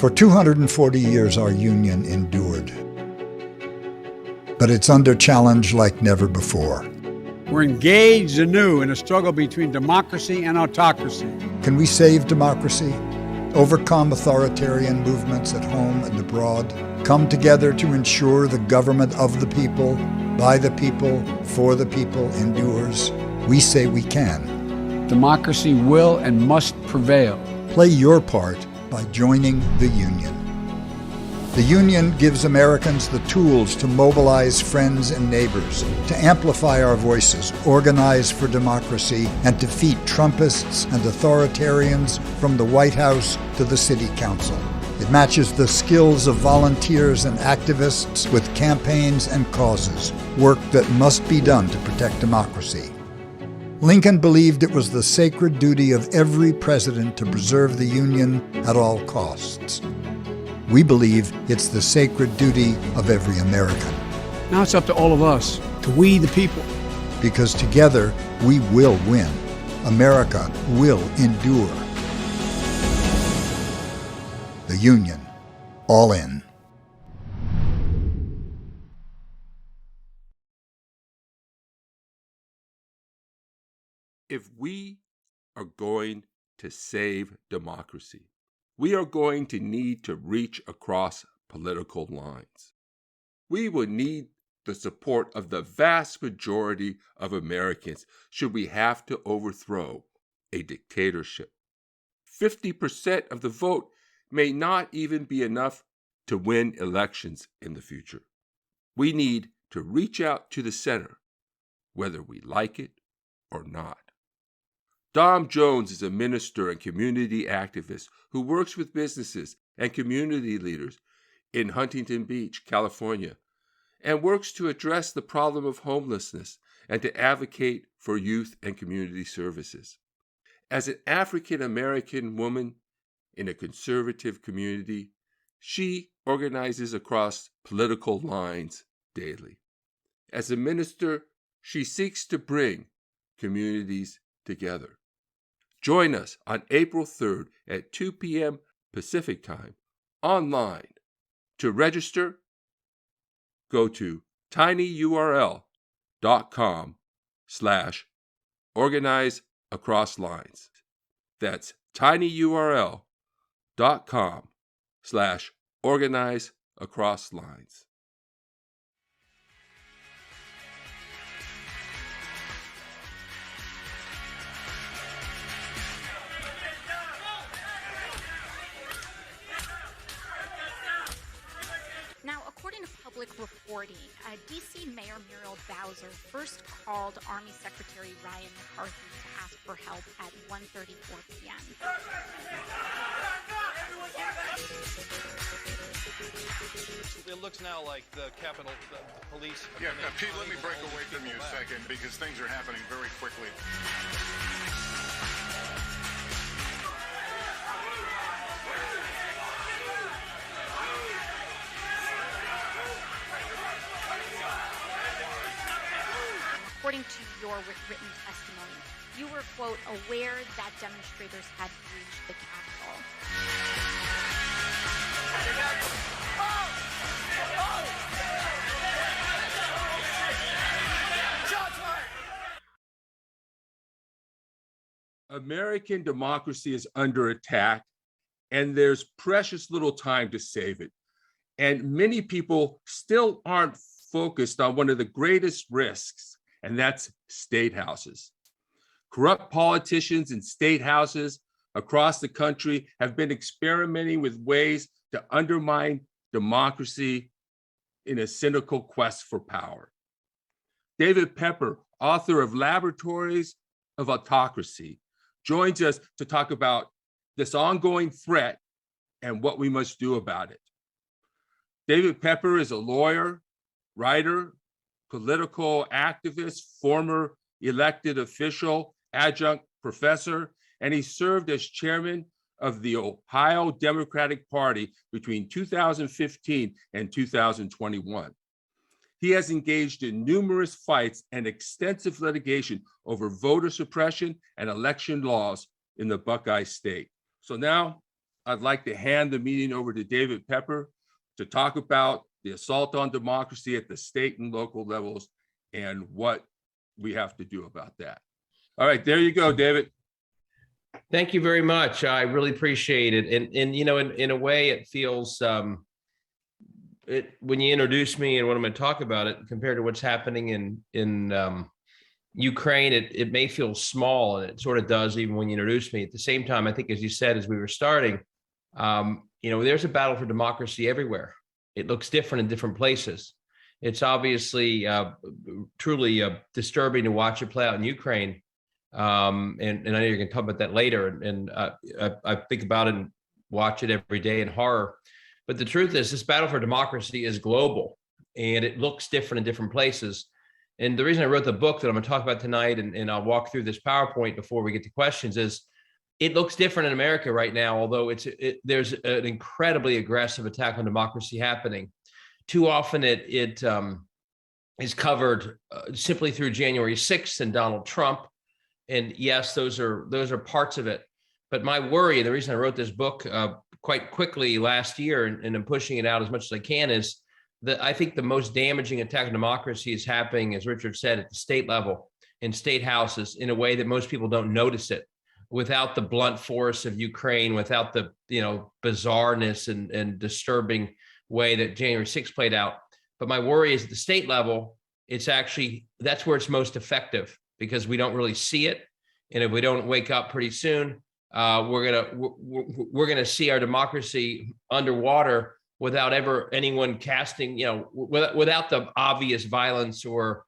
For 240 years, our union endured. But it's under challenge like never before. We're engaged anew in a struggle between democracy and autocracy. Can we save democracy? Overcome authoritarian movements at home and abroad? Come together to ensure the government of the people, by the people, for the people endures? We say we can. Democracy will and must prevail. Play your part by joining the union. The union gives Americans the tools to mobilize friends and neighbors, to amplify our voices, organize for democracy, and defeat Trumpists and authoritarians from the White House to the City Council. It matches the skills of volunteers and activists with campaigns and causes, work that must be done to protect democracy. Lincoln believed it was the sacred duty of every president to preserve the Union at all costs. We believe it's the sacred duty of every American. Now it's up to all of us, to we the people. Because together we will win. America will endure. The Union, all in. If we are going to save democracy, we are going to need to reach across political lines. We will need the support of the vast majority of Americans should we have to overthrow a dictatorship. 50% of the vote may not even be enough to win elections in the future. We need to reach out to the center, whether we like it or not. Dom Jones is a minister and community activist who works with businesses and community leaders in Huntington Beach, California, and works to address the problem of homelessness and to advocate for youth and community services. As an African American woman in a conservative community, she organizes across political lines daily. As a minister, she seeks to bring communities together. Join us on April 3rd at 2 p.m. Pacific Time online. To register, go to tinyurl.com/organizeacrosslines. That's tinyurl.com/organizeacrosslines. Now, according to public reporting, D.C. Mayor Muriel Bowser first called Army Secretary Ryan McCarthy to ask for help at 1:34 p.m. It looks now like the Capitol Police... Yeah, Pete, let me break away from you a second because things are happening very quickly. According to your written testimony, you were, quote, aware that demonstrators had breached the Capitol. American democracy is under attack, and there's precious little time to save it. And many people still aren't focused on one of the greatest risks, and that's statehouses. Corrupt politicians in statehouses across the country have been experimenting with ways to undermine democracy in a cynical quest for power. David Pepper, author of Laboratories of Autocracy, joins us to talk about this ongoing threat and what we must do about it. David Pepper is a lawyer, writer, political activist, former elected official, adjunct professor, and he served as chairman of the Ohio Democratic Party between 2015 and 2021. He has engaged in numerous fights and extensive litigation over voter suppression and election laws in the Buckeye State. So now I'd like to hand the meeting over to David Pepper to talk about the assault on democracy at the state and local levels and what we have to do about that. All right, there you go, David. Thank you very much. I really appreciate it. And you know, in a way, it feels when you introduce me and what I'm going to talk about it compared to what's happening in Ukraine, it may feel small, and it sort of does even when you introduce me. At the same time, I think, as you said, as we were starting, you know, there's a battle for democracy everywhere. It looks different in different places. It's obviously truly disturbing to watch it play out in Ukraine. And I know you're going to talk about that later. And I think about it and watch it every day in horror. But the truth is, this battle for democracy is global, and it looks different in different places. And the reason I wrote the book that I'm going to talk about tonight, and I'll walk through this PowerPoint before we get to questions, is it looks different in America right now, although there's an incredibly aggressive attack on democracy happening. Too often it is covered simply through January 6th and Donald Trump. And yes, those are parts of it. But my worry, and the reason I wrote this book quite quickly last year, and I'm pushing it out as much as I can, is that I think the most damaging attack on democracy is happening, as Richard said, at the state level, in state houses, in a way that most people don't notice it, without the blunt force of Ukraine, without the bizarreness and disturbing way that January 6th played out. But my worry is at the state level, that's where it's most effective, because we don't really see it. And if we don't wake up pretty soon, we're gonna see our democracy underwater without ever anyone casting, without the obvious violence or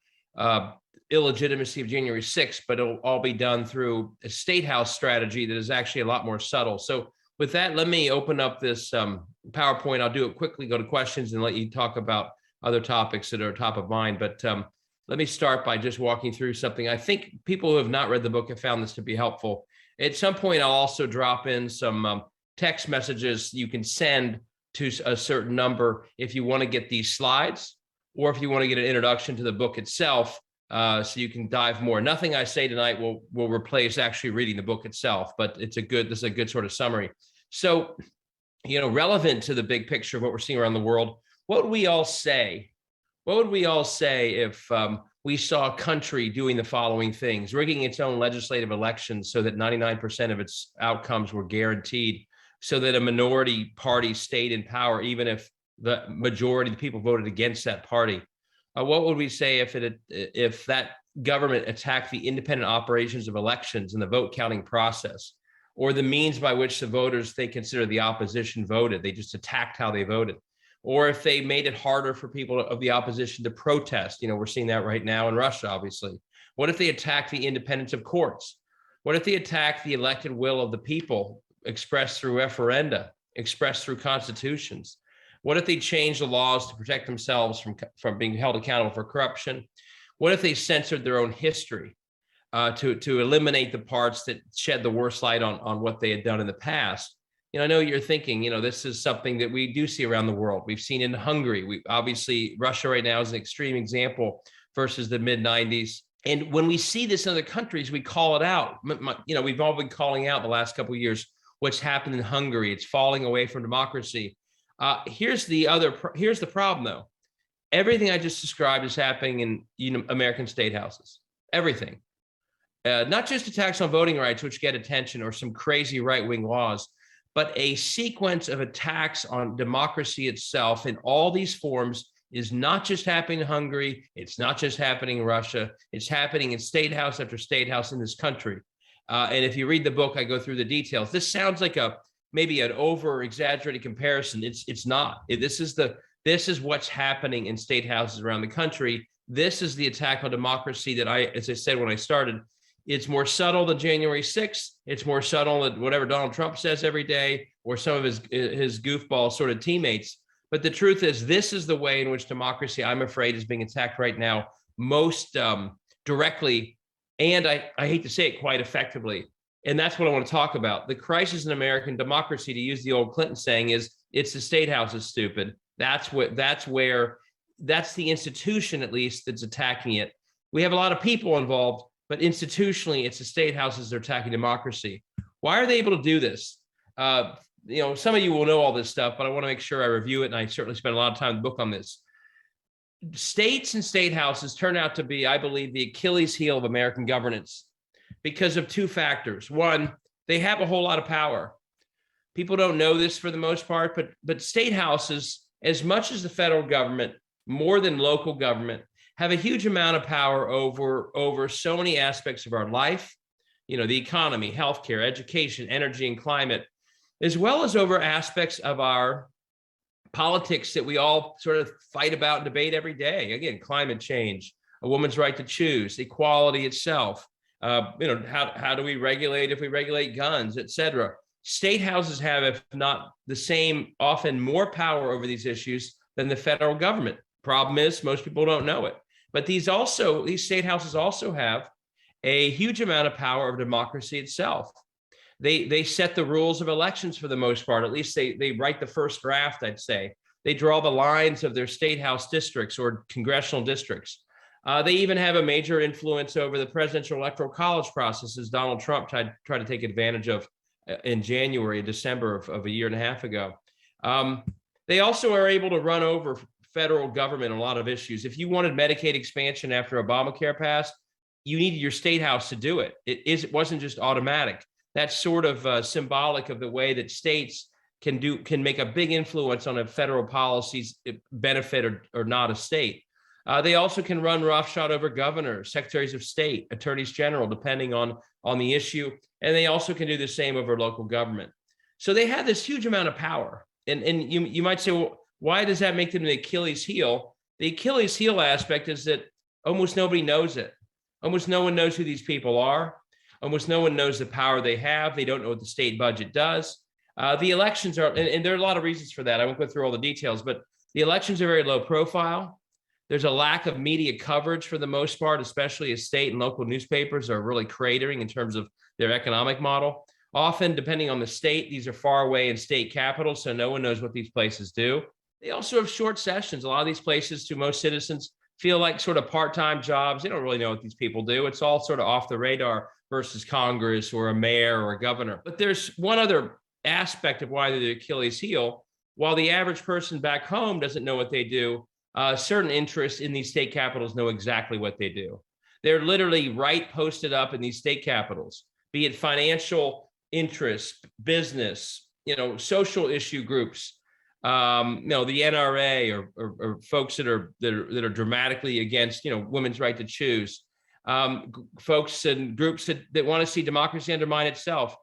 illegitimacy of January 6th, but it'll all be done through a state house strategy that is actually a lot more subtle. So with that, let me open up this PowerPoint. I'll do it quickly, go to questions, and let you talk about other topics that are top of mind. But let me start by just walking through something. I think people who have not read the book have found this to be helpful. At some point, I'll also drop in some text messages you can send to a certain number if you want to get these slides, or if you want to get an introduction to the book itself, so you can dive more. Nothing I say tonight will replace actually reading the book itself, but this is a good sort of summary. So, relevant to the big picture of what we're seeing around the world, what would we all say? What would we all say if we saw a country doing the following things: rigging its own legislative elections so that 99% of its outcomes were guaranteed, so that a minority party stayed in power, even if the majority of the people voted against that party? What would we say if that government attacked the independent operations of elections and the vote counting process, or the means by which the voters they consider the opposition voted? They just attacked how they voted. Or if they made it harder for people of the opposition to protest. We're seeing that right now in Russia, obviously. What if they attacked the independence of courts? What if they attacked the elected will of the people expressed through referenda, expressed through constitutions? What if they changed the laws to protect themselves from being held accountable for corruption? What if they censored their own history to eliminate the parts that shed the worst light on what they had done in the past? I know you're thinking, this is something that we do see around the world. We've seen in Hungary. Obviously, Russia right now is an extreme example versus the mid-90s. And when we see this in other countries, we call it out. We've all been calling out the last couple of years what's happened in Hungary. It's falling away from democracy. Here's the problem, though. Everything I just described is happening in American state houses. Everything. Not just attacks on voting rights, which get attention, or some crazy right-wing laws, but a sequence of attacks on democracy itself in all these forms is not just happening in Hungary. It's not just happening in Russia. It's happening in state house after state house in this country. And if you read the book, I go through the details. This sounds like maybe an over-exaggerated comparison. It's not. This is what's happening in state houses around the country. This is the attack on democracy that as I said when I started, it's more subtle than January 6th. It's more subtle than whatever Donald Trump says every day, or some of his goofball sort of teammates. But the truth is, this is the way in which democracy, I'm afraid, is being attacked right now, most directly, and I hate to say it, quite effectively. And that's what I want to talk about. The crisis in American democracy, to use the old Clinton saying, is it's the state house is stupid. That's the institution, at least, that's attacking it. We have a lot of people involved, but institutionally, it's the state houses that are attacking democracy. Why are they able to do this? some of you will know all this stuff, but I want to make sure I review it. And I certainly spent a lot of time in the book on this. States and state houses turn out to be, I believe, the Achilles heel of American governance because of two factors. One, they have a whole lot of power. People don't know this for the most part, but state houses, as much as the federal government, more than local government, have a huge amount of power over so many aspects of our life, the economy, healthcare, education, energy, and climate, as well as over aspects of our politics that we all sort of fight about and debate every day. Again, climate change, a woman's right to choose, equality itself. How do we regulate if we regulate guns, et cetera. State houses have, if not the same, often more power over these issues than the federal government. Problem is, most people don't know it. But these state houses also have a huge amount of power over democracy itself. They set the rules of elections for the most part. At least they write the first draft, I'd say. They draw the lines of their state house districts or congressional districts. They even have a major influence over the presidential electoral college process, as Donald Trump tried to take advantage of in December of a year and a half ago. They also are able to run over federal government on a lot of issues. If you wanted Medicaid expansion after Obamacare passed, you needed your state house to do it. It wasn't just automatic. That's sort of symbolic of the way that states can make a big influence on a federal policy's benefit or not a state. They also can run roughshod over governors, secretaries of state, attorneys general, depending on the issue. And they also can do the same over local government. So they have this huge amount of power. And you might say, well, why does that make them the Achilles heel? The Achilles heel aspect is that almost nobody knows it. Almost no one knows who these people are. Almost no one knows the power they have. They don't know what the state budget does. The elections are, and there are a lot of reasons for that. I won't go through all the details, but the elections are very low profile. There's a lack of media coverage for the most part, especially as state and local newspapers are really cratering in terms of their economic model. Often, depending on the state, these are far away in state capitals, so no one knows what these places do. They also have short sessions. A lot of these places, to most citizens, feel like sort of part-time jobs. They don't really know what these people do. It's all sort of off the radar versus Congress or a mayor or a governor. But there's one other aspect of why they're the Achilles heel. While the average person back home doesn't know what they do, certain interests in these state capitals know exactly what they do. They're literally posted up in these state capitals, be it financial interests, business, social issue groups, the NRA or folks that are dramatically against, women's right to choose, folks and groups that want to see democracy undermine itself.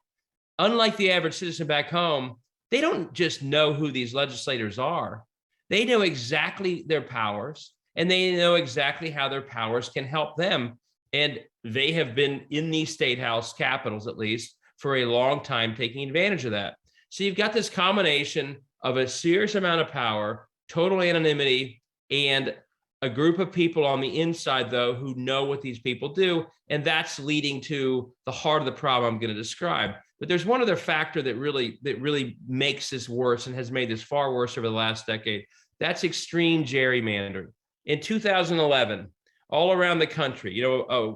Unlike the average citizen back home, they don't just know who these legislators are. They know exactly their powers, and they know exactly how their powers can help them. And they have been in these state house capitals, at least, for a long time, taking advantage of that. So you've got this combination of a serious amount of power, total anonymity, and a group of people on the inside, though, who know what these people do. And that's leading to the heart of the problem I'm going to describe. But there's one other factor that really makes this worse and has made this far worse over the last decade. That's extreme gerrymandering. In 2011, all around the country,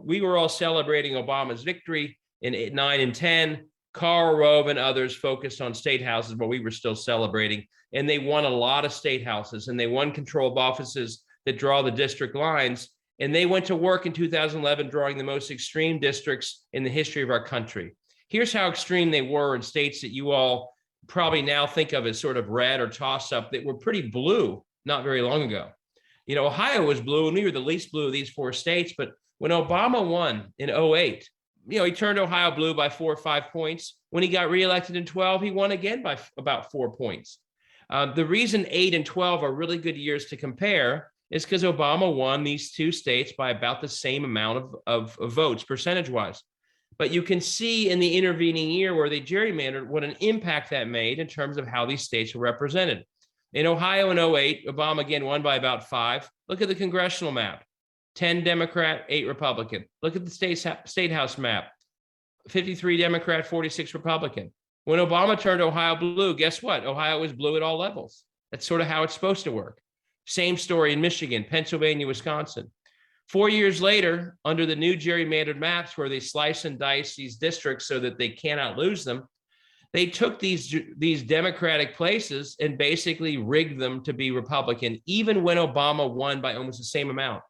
we were all celebrating Obama's victory in 9 and 10. Karl Rove and others focused on state houses, but we were still celebrating. And they won a lot of state houses, and they won control of offices that draw the district lines. And they went to work in 2011 drawing the most extreme districts in the history of our country. Here's how extreme they were in states that you all probably now think of as sort of red or toss-up that were pretty blue not very long ago. Ohio was blue, and we were the least blue of these four states. But when Obama won in 2008, he turned Ohio blue by 4 or 5 points. When he got reelected in 2012, he won again by about 4 points. The reason 8 and 12 are really good years to compare is because Obama won these two states by about the same amount of votes, percentage-wise. But you can see in the intervening year where they gerrymandered what an impact that made in terms of how these states were represented. In Ohio in 2008, Obama again won by about 5. Look at the congressional map. 10 Democrat, 8 Republican. Look at the state house map. 53 Democrat, 46 Republican. When Obama turned Ohio blue, guess what? Ohio was blue at all levels. That's sort of how it's supposed to work. Same story in Michigan, Pennsylvania, Wisconsin. 4 years later, under the new gerrymandered maps where they slice and dice these districts so that they cannot lose them, They took these Democratic places and basically rigged them to be Republican, even when Obama won by almost the same amount.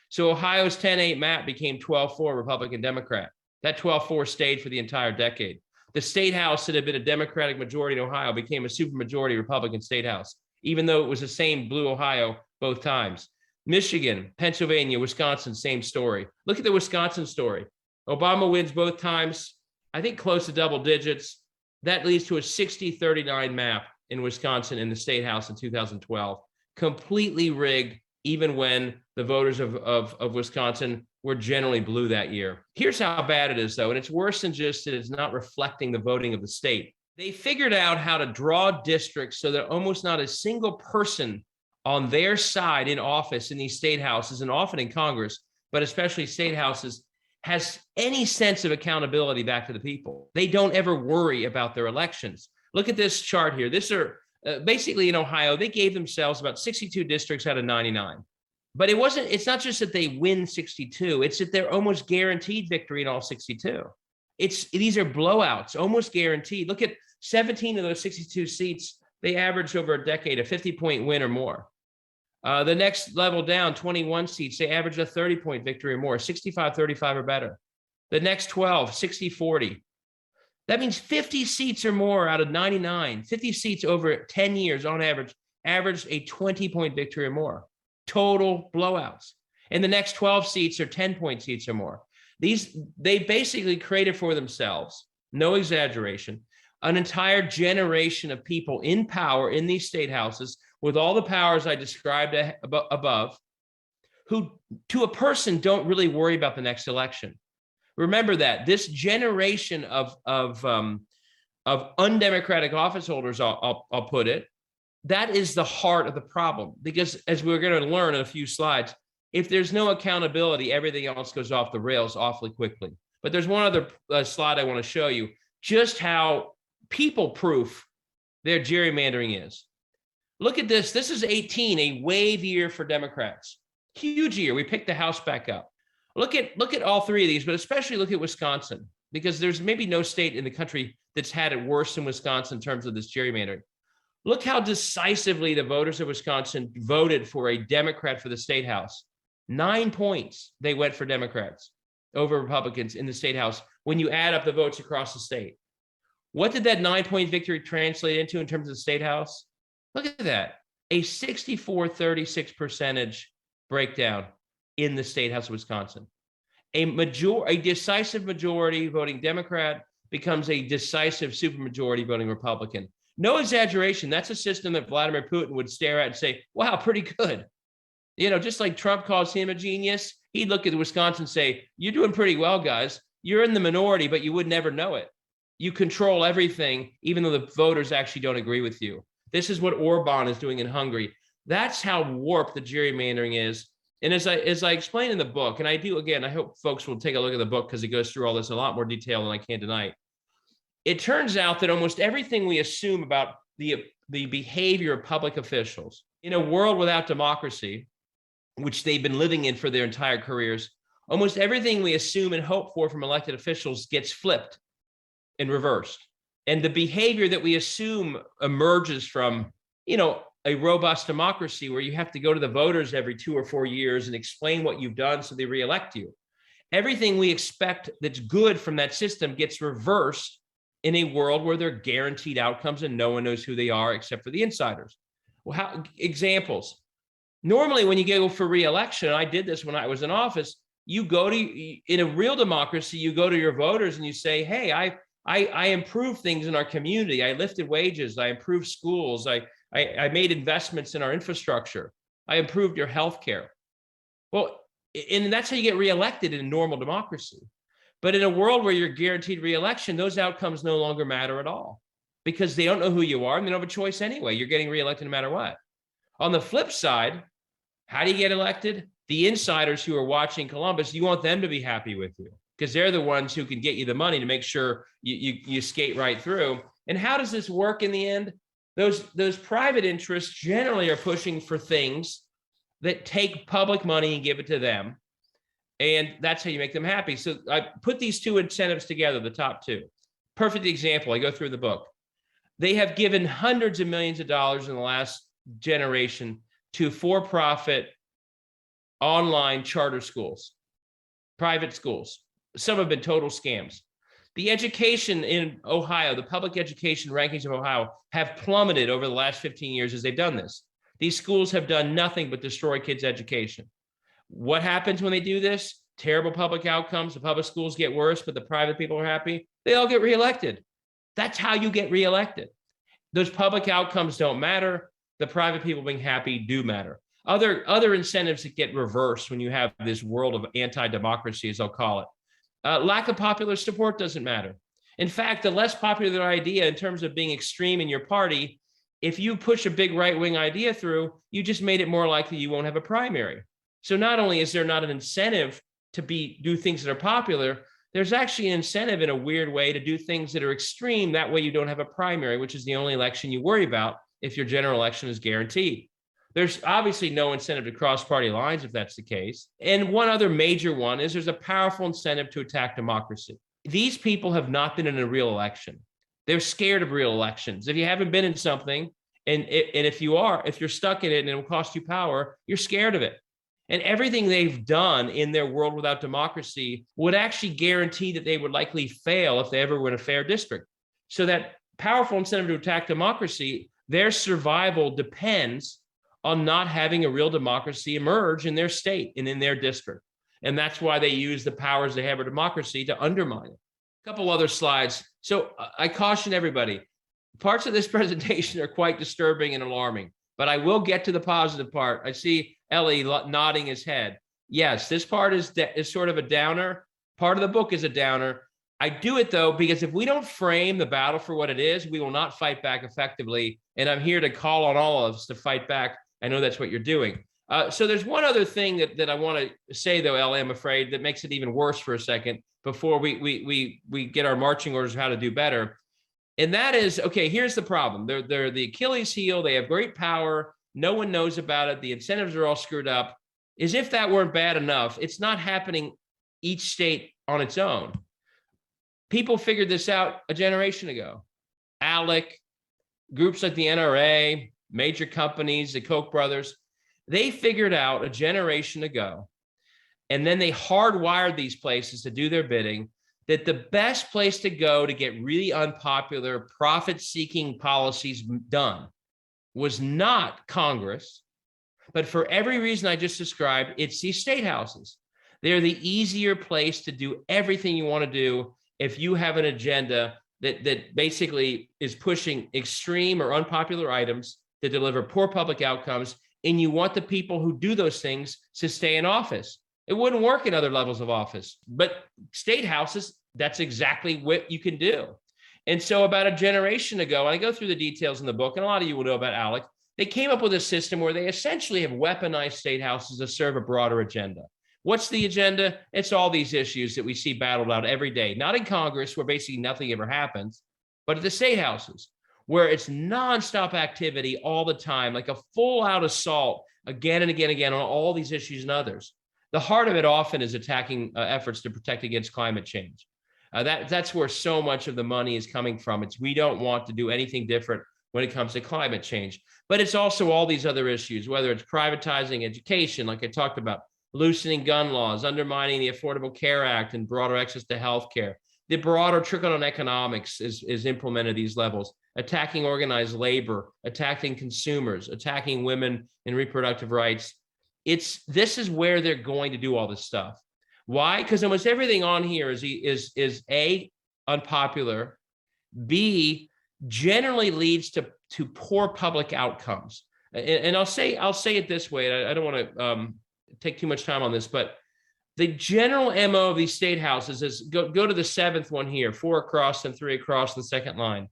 So Ohio's 10-8 map became 12-4 Republican Democrat. That 12-4 stayed for the entire decade. The state house that had been a Democratic majority in Ohio became a supermajority Republican state house, even though it was the same blue Ohio both times. Michigan, Pennsylvania, Wisconsin, same story. Look at the Wisconsin story. Obama wins both times, I think close to double digits. That leads to a 60-39 map in Wisconsin in the state house in 2012. Completely rigged, even when the voters of Wisconsin were generally blue that year. Here's how bad it is, though, and it's worse than just that it's not reflecting the voting of the state. They figured out how to draw districts so that almost not a single person on their side in office in these state houses, and often in Congress, but especially state houses, has any sense of accountability back to the people. They don't ever worry about their elections. Look at this chart here. These are basically in Ohio, they gave themselves about 62 districts out of 99. But it's not just that they win 62, it's that they're almost guaranteed victory in all 62. These are blowouts, almost guaranteed. Look at 17 of those 62 seats, they averaged over a decade a 50-point win or more. The next level down, 21 seats, they averaged a 30-point victory or more, 65-35 or better. The next 12, 60-40. That means 50 seats or more out of 99, 50 seats over 10 years on average, averaged a 20-point victory or more. Total blowouts. And the next 12 seats are 10-point seats or more. They basically created for themselves, no exaggeration, an entire generation of people in power in these state houses with all the powers I described above, who to a person don't really worry about the next election. Remember that this generation of undemocratic office holders, I'll put it, that is the heart of the problem. Because as we're going to learn in a few slides, if there's no accountability, everything else goes off the rails awfully quickly. But there's one other slide I want to show you, just how people-proof their gerrymandering is. Look at this. This is 18, a wave year for Democrats. Huge year. We picked the House back up. Look at all three of these, but especially look at Wisconsin, because there's maybe no state in the country that's had it worse than Wisconsin in terms of this gerrymandering. Look how decisively the voters of Wisconsin voted for a Democrat for the state house. 9 points they went for Democrats over Republicans in the state house when you add up the votes across the state. What did that 9-point victory translate into in terms of the state house? Look at that, a 64-36% breakdown in the state house of Wisconsin. A decisive majority voting Democrat becomes a decisive supermajority voting Republican. No exaggeration. That's a system that Vladimir Putin would stare at and say, wow, pretty good. Just like Trump calls him a genius, he'd look at Wisconsin and say, you're doing pretty well, guys. You're in the minority, but you would never know it. You control everything, even though the voters actually don't agree with you. This is what Orban is doing in Hungary. That's how warped the gerrymandering is. And as I explain in the book, and I do, again, I hope folks will take a look at the book because it goes through all this in a lot more detail than I can tonight. It turns out that almost everything we assume about the behavior of public officials in a world without democracy, which they've been living in for their entire careers, almost everything we assume and hope for from elected officials gets flipped and reversed. And the behavior that we assume emerges from, a robust democracy where you have to go to the voters every 2 or 4 years and explain what you've done so they reelect you. Everything we expect that's good from that system gets reversed in a world where they're guaranteed outcomes and no one knows who they are except for the insiders. Well, examples. Normally, when you go for reelection, I did this when I was in office, in a real democracy, you go to your voters and you say, hey, I improved things in our community. I lifted wages. I improved schools. I made investments in our infrastructure. I improved your health care. Well, and that's how you get reelected in a normal democracy. But in a world where you're guaranteed reelection, those outcomes no longer matter at all because they don't know who you are and they don't have a choice anyway. You're getting reelected no matter what. On the flip side, how do you get elected? The insiders who are watching Columbus, you want them to be happy with you because they're the ones who can get you the money to make sure you skate right through. And how does this work in the end? Those private interests generally are pushing for things that take public money and give it to them. And that's how you make them happy. So I put these two incentives together, the top two. perfect example. I go through the book. They have given hundreds of millions of dollars in the last generation to for-profit online charter schools, private schools. Some have been total scams. The education in Ohio, the public education rankings of Ohio have plummeted over the last 15 years as they've done this. These schools have done nothing but destroy kids' education. What happens when they do this? Terrible public outcomes. The public schools get worse, but the private people are happy. They all get reelected. That's how you get reelected. Those public outcomes don't matter. The private people being happy do matter. Other incentives that get reversed when you have this world of anti-democracy, as I'll call it. Lack of popular support doesn't matter. In fact, the less popular idea in terms of being extreme in your party, if you push a big right-wing idea through, you just made it more likely you won't have a primary. So not only is there not an incentive to do things that are popular, there's actually an incentive in a weird way to do things that are extreme. That way you don't have a primary, which is the only election you worry about if your general election is guaranteed. There's obviously no incentive to cross party lines if that's the case. And one other major one is there's a powerful incentive to attack democracy. These people have not been in a real election. They're scared of real elections. If you haven't been in something, and if you're stuck in it and it will cost you power, you're scared of it. And everything they've done in their world without democracy would actually guarantee that they would likely fail if they ever were in a fair district. So that powerful incentive to attack democracy, their survival depends on not having a real democracy emerge in their state and in their district. And that's why they use the powers they have of democracy to undermine it. A couple other slides. So I caution everybody, parts of this presentation are quite disturbing and alarming, but I will get to the positive part. I see Ellie nodding his head. Yes, this part is sort of a downer. Part of the book is a downer. I do it though, because if we don't frame the battle for what it is, we will not fight back effectively. And I'm here to call on all of us to fight back. I know that's what you're doing. So there's one other thing that I want to say though, Ellie, I'm afraid, that makes it even worse for a second before we get our marching orders of how to do better. And that is, okay, here's the problem. They're the Achilles heel. They have great power. No one knows about it. The incentives are all screwed up. As if that weren't bad enough, it's not happening each state on its own. People figured this out a generation ago. ALEC, groups like the NRA, major companies, the Koch brothers, they figured out a generation ago, and then they hardwired these places to do their bidding, that the best place to go to get really unpopular, profit-seeking policies done was not Congress, but for every reason I just described, it's these state houses. They're the easier place to do everything you want to do if you have an agenda that basically is pushing extreme or unpopular items that deliver poor public outcomes, and you want the people who do those things to stay in office. It wouldn't work in other levels of office, but state houses, that's exactly what you can do. And so about a generation ago, and I go through the details in the book, and a lot of you will know about ALEC, they came up with a system where they essentially have weaponized state houses to serve a broader agenda. What's the agenda? It's all these issues that we see battled out every day, not in Congress, where basically nothing ever happens, but at the state houses, where it's nonstop activity all the time, like a full-out assault again and again and again on all these issues and others. The heart of it often is attacking efforts to protect against climate change. That's where so much of the money is coming from. We don't want to do anything different when it comes to climate change. But it's also all these other issues, whether it's privatizing education, like I talked about, loosening gun laws, undermining the Affordable Care Act and broader access to health care. The broader trickle-down economics is implemented at these levels, attacking organized labor, attacking consumers, attacking women and reproductive rights. This is where they're going to do all this stuff. Why? Because almost everything on here is A, unpopular, B, generally leads to poor public outcomes. And I'll say it this way. I don't want to take too much time on this, but the general MO of these state houses is go to the seventh one here, 4 across and 3 across the second line.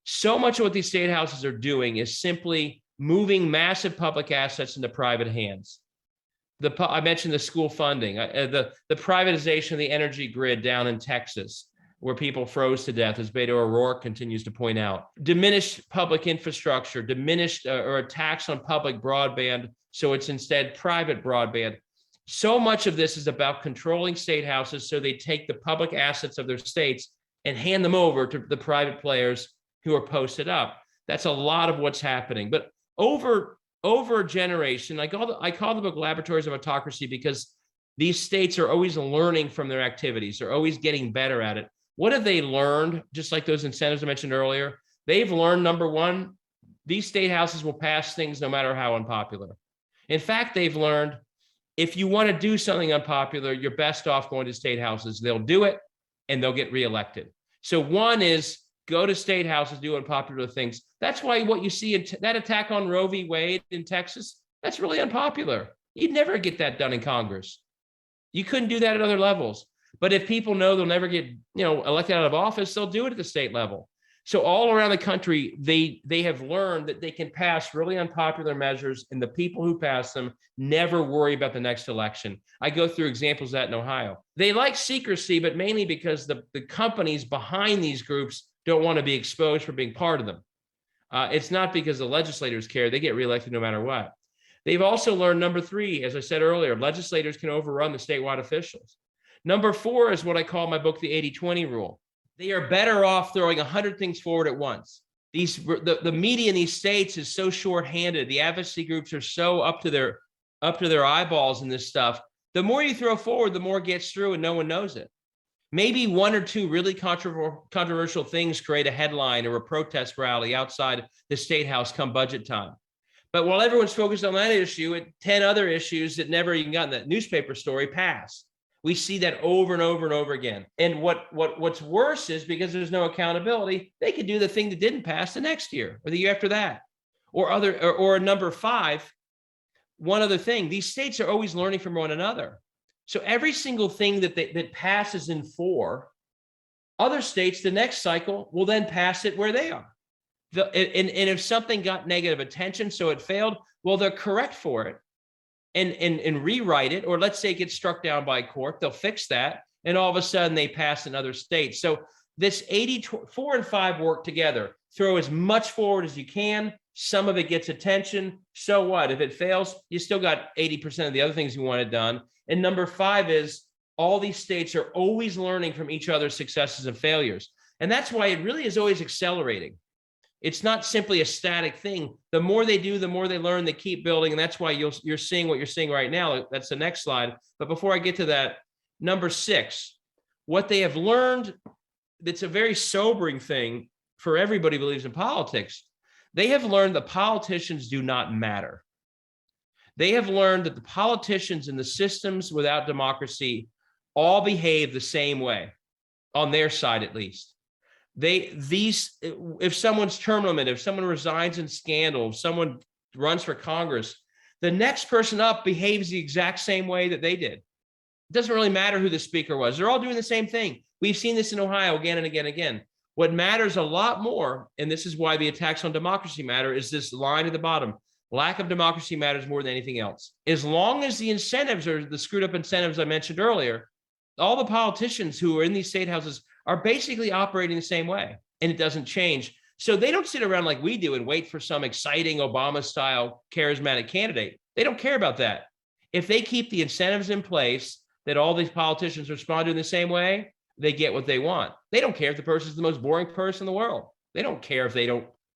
So much of what these state houses are doing is simply moving massive public assets into private hands. I mentioned the school funding, the privatization of the energy grid down in Texas, where people froze to death, as Beto O'Rourke continues to point out. Diminished public infrastructure, diminished or a tax on public broadband, so it's instead private broadband. So much of this is about controlling state houses so they take the public assets of their states and hand them over to the private players who are posted up. That's a lot of what's happening. But over a generation, I call the book Laboratories of Autocracy because these states are always learning from their activities. They're always getting better at it. What have they learned? Just like those incentives I mentioned earlier, they've learned, number one, these state houses will pass things no matter how unpopular. In fact, they've learned if you want to do something unpopular, you're best off going to state houses. They'll do it and they'll get reelected. So one is go to state houses, do unpopular things. That's why what you see in that attack on Roe v. Wade in Texas, that's really unpopular. You'd never get that done in Congress. You couldn't do that at other levels. But if people know they'll never get, elected out of office, they'll do it at the state level. So all around the country, they have learned that they can pass really unpopular measures, and the people who pass them never worry about the next election. I go through examples of that in Ohio. They like secrecy, but mainly because the companies behind these groups don't want to be exposed for being part of them. It's not because the legislators care. They get reelected no matter what. They've also learned, number three, as I said earlier, legislators can overrun the statewide officials. Number four is what I call my book, the 80-20 rule. They are better off throwing 100 things forward at once. The media in these states is so short-handed. The advocacy groups are so up to their eyeballs in this stuff. The more you throw forward, the more gets through and no one knows it. Maybe one or two really controversial things create a headline or a protest rally outside the state house come budget time. But while everyone's focused on that issue, 10 other issues that never even got in that newspaper story pass. We see that over and over and over again. And what's worse is because there's no accountability, they could do the thing that didn't pass the next year or the year after that. Or number five, one other thing, these states are always learning from one another. So every single thing that passes in 4, other states, the next cycle will then pass it where they are. And if something got negative attention, so it failed, well, they're correct for it. And rewrite it, or let's say it gets struck down by court, they'll fix that, and all of a sudden they pass in other states. So this 4 and 5 work together. Throw as much forward as you can. Some of it gets attention. So what? If it fails, you still got 80% of the other things you wanted done. And number 5 is all these states are always learning from each other's successes and failures. And that's why it really is always accelerating. It's not simply a static thing. The more they do, the more they learn, they keep building. And that's why you're seeing what you're seeing right now. That's the next slide. But before I get to that, number 6, what they have learned, that's a very sobering thing for everybody who believes in politics. They have learned that politicians do not matter. They have learned that the politicians and the systems without democracy all behave the same way, on their side at least. If someone's term limited, if someone resigns in scandal, if someone runs for Congress, the next person up behaves the exact same way that they did. It doesn't really matter who the speaker was. They're all doing the same thing. We've seen this in Ohio again and again and again. What matters a lot more, and this is why the attacks on democracy matter, is this line at the bottom. Lack of democracy matters more than anything else. As long as the incentives are the screwed up incentives I mentioned earlier, all the politicians who are in these state houses are basically operating the same way, and it doesn't change. So they don't sit around like we do and wait for some exciting Obama-style charismatic candidate. They don't care about that. If they keep the incentives in place that all these politicians respond to in the same way, they get what they want. They don't care if the person's the most boring person in the world. They don't care if they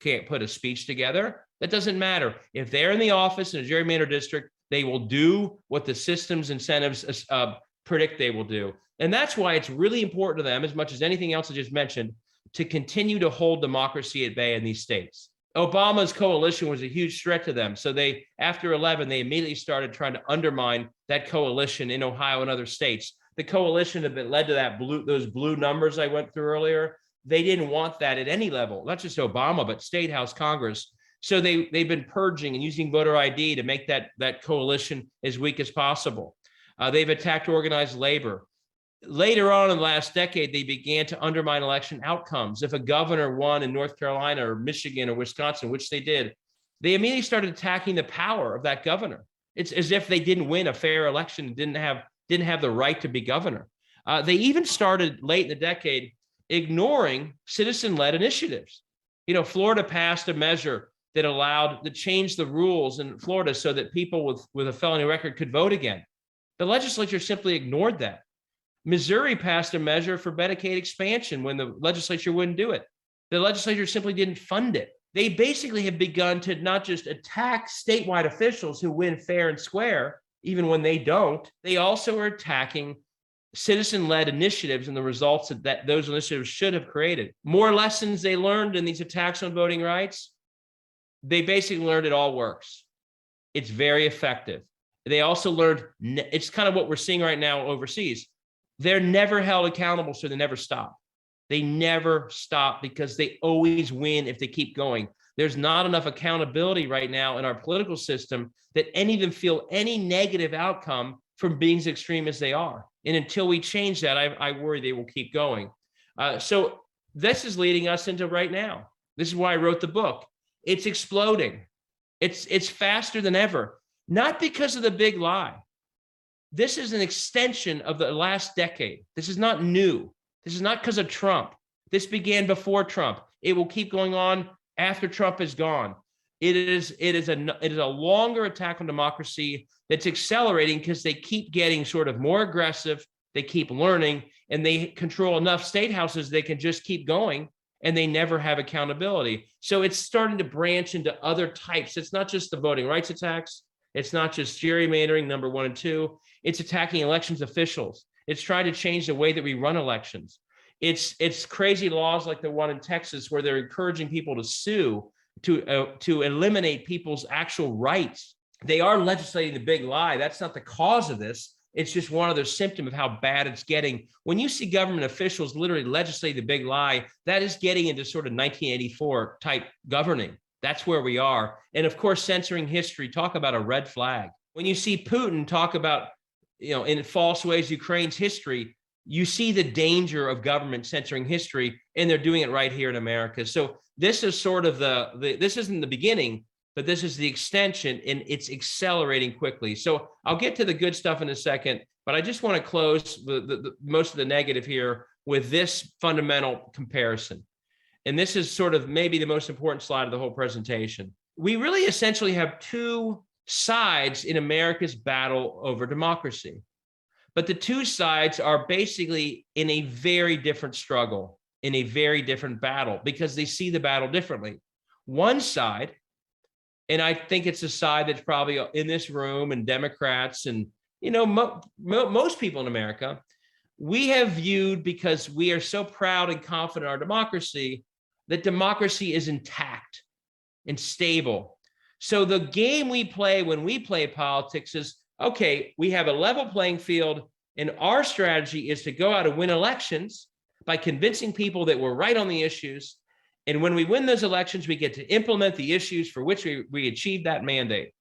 can't put a speech together. That doesn't matter. If they're in the office in a gerrymandered district, they will do what the system's incentives predict they will do. And that's why it's really important to them, as much as anything else I just mentioned, to continue to hold democracy at bay in these states. Obama's coalition was a huge threat to them. So after 11, they immediately started trying to undermine that coalition in Ohio and other states. The coalition that led to those blue numbers I went through earlier, they didn't want that at any level, not just Obama, but State House, Congress. So they've been purging and using voter ID to make that coalition as weak as possible. They've attacked organized labor. Later on in the last decade, they began to undermine election outcomes. If a governor won in North Carolina or Michigan or Wisconsin, which they did, they immediately started attacking the power of that governor. It's as if they didn't win a fair election and didn't have the right to be governor. They even started late in the decade ignoring citizen-led initiatives. Florida passed a measure that changed the rules in Florida so that people with a felony record could vote again. The legislature simply ignored that. Missouri passed a measure for Medicaid expansion when the legislature wouldn't do it. The legislature simply didn't fund it. They basically have begun to not just attack statewide officials who win fair and square, even when they don't, they also are attacking citizen-led initiatives and the results that those initiatives should have created. More lessons they learned in these attacks on voting rights, they basically learned it all works. It's very effective. They also learned, it's kind of what we're seeing right now overseas. They're never held accountable, so they never stop. They never stop because they always win if they keep going. There's not enough accountability right now in our political system that any of them feel any negative outcome from being as extreme as they are. And until we change that, I worry they will keep going. So this is leading us into right now. This is why I wrote the book. It's exploding. It's faster than ever, not because of the big lie. This is an extension of the last decade. This is not new. This is not because of Trump. This began before Trump. It will keep going on after Trump is gone. It is a longer attack on democracy that's accelerating because they keep getting sort of more aggressive. They keep learning, and they control enough state houses they can just keep going, and they never have accountability. So it's starting to branch into other types. It's not just the voting rights attacks. It's not just gerrymandering, number 1 and 2. It's attacking elections officials. It's trying to change the way that we run elections. It's crazy laws like the one in Texas where they're encouraging people to sue to eliminate people's actual rights. They are legislating the big lie. That's not the cause of this. It's just one other symptom of how bad it's getting. When you see government officials literally legislate the big lie, that is getting into sort of 1984 type governing. That's where we are. And of course, censoring history, talk about a red flag. When you see Putin talk about, in false ways, Ukraine's history, you see the danger of government censoring history, and they're doing it right here in America. So this is sort of this isn't the beginning, but this is the extension, and it's accelerating quickly. So I'll get to the good stuff in a second, but I just want to close the most of the negative here with this fundamental comparison. And this is sort of maybe the most important slide of the whole presentation. We really essentially have two sides in America's battle over democracy. But the two sides are basically in a very different struggle, in a very different battle, because they see the battle differently. One side, and I think it's a side that's probably in this room, and Democrats and most people in America, we have viewed, because we are so proud and confident in our democracy, that democracy is intact and stable. So the game we play when we play politics is, okay, we have a level playing field, and our strategy is to go out and win elections by convincing people that we're right on the issues. And when we win those elections, we get to implement the issues for which we achieved that mandate.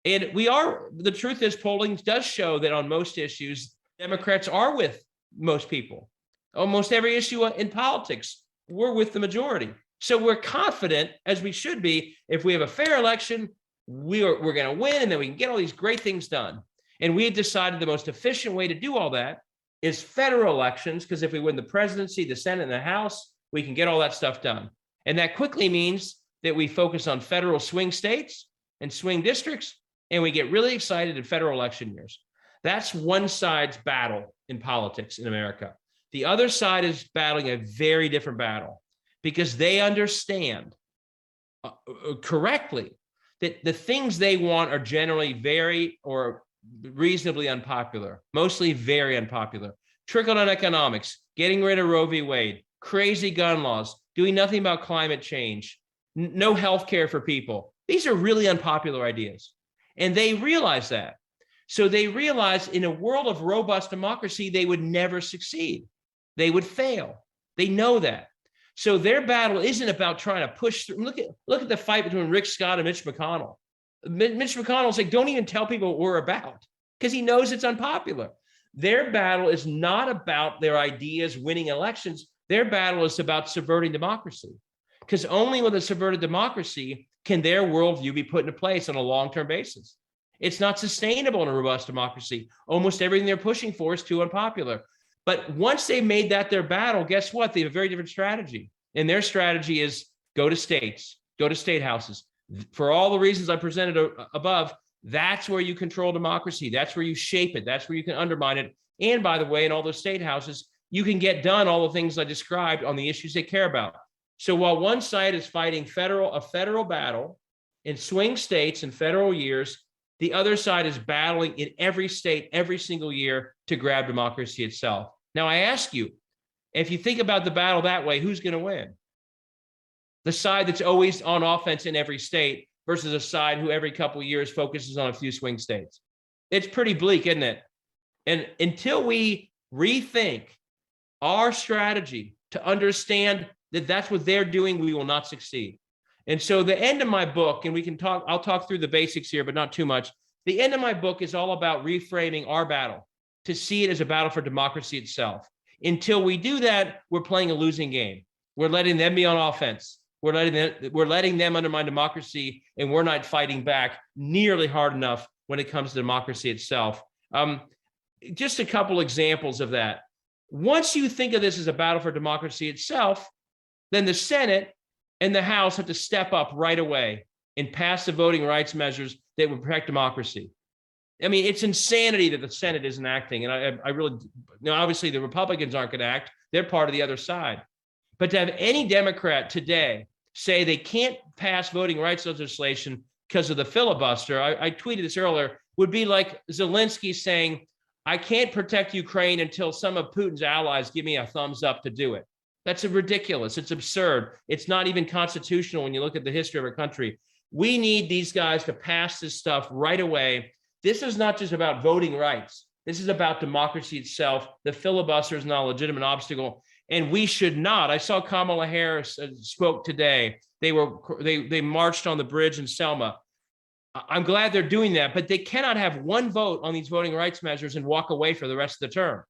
And the truth is, polling does show that on most issues, Democrats are with most people. Almost every issue in politics, we're with the majority. So we're confident, as we should be, if we have a fair election, we're going to win, and then we can get all these great things done. And we had decided the most efficient way to do all that is federal elections, because if we win the presidency, the Senate, and the House, we can get all that stuff done. And that quickly means that we focus on federal swing states and swing districts, and we get really excited in federal election years. That's one side's battle in politics in America. The other side is battling a very different battle, because they understand correctly that the things they want are generally very or reasonably unpopular, mostly very unpopular. Trickle-down economics, getting rid of Roe v. Wade, crazy gun laws, doing nothing about climate change, no health care for people. These are really unpopular ideas. And they realize that. So they realize in a world of robust democracy, they would never succeed. They would fail. They know that. So their battle isn't about trying to push through. Look at the fight between Rick Scott and Mitch McConnell. Mitch McConnell's like, don't even tell people what we're about, because he knows it's unpopular. Their battle is not about their ideas winning elections. Their battle is about subverting democracy, because only with a subverted democracy can their worldview be put into place on a long-term basis. It's not sustainable in a robust democracy. Almost everything they're pushing for is too unpopular. But once they made that their battle, guess what? They have a very different strategy. And their strategy is go to states, go to state houses. For all the reasons I presented above, that's where you control democracy. That's where you shape it. That's where you can undermine it. And by the way, in all those state houses, you can get done all the things I described on the issues they care about. So while one side is fighting a federal battle in swing states and federal years, the other side is battling in every state every single year to grab democracy itself. Now, I ask you, if you think about the battle that way, who's going to win? The side that's always on offense in every state versus a side who every couple of years focuses on a few swing states. It's pretty bleak, isn't it? And until we rethink our strategy to understand that that's what they're doing, we will not succeed. And so the end of my book, and I'll talk through the basics here, but not too much. The end of my book is all about reframing our battle to see it as a battle for democracy itself. Until we do that, we're playing a losing game. We're letting them be on offense. We're letting them undermine democracy, and we're not fighting back nearly hard enough when it comes to democracy itself. Just a couple examples of that. Once you think of this as a battle for democracy itself, then the Senate and the House have to step up right away and pass the voting rights measures that would protect democracy. I mean, it's insanity that the Senate isn't acting. And I really, obviously the Republicans aren't going to act. They're part of the other side. But to have any Democrat today say they can't pass voting rights legislation because of the filibuster, I tweeted this earlier, would be like Zelensky saying, I can't protect Ukraine until some of Putin's allies give me a thumbs up to do it. That's ridiculous. It's absurd. It's not even constitutional when you look at the history of our country. We need these guys to pass this stuff right away. This is not just about voting rights. This is about democracy itself. The filibuster is not a legitimate obstacle. And we should not. I saw Kamala Harris spoke today. They marched on the bridge in Selma. I'm glad they're doing that, but they cannot have one vote on these voting rights measures and walk away for the rest of the term.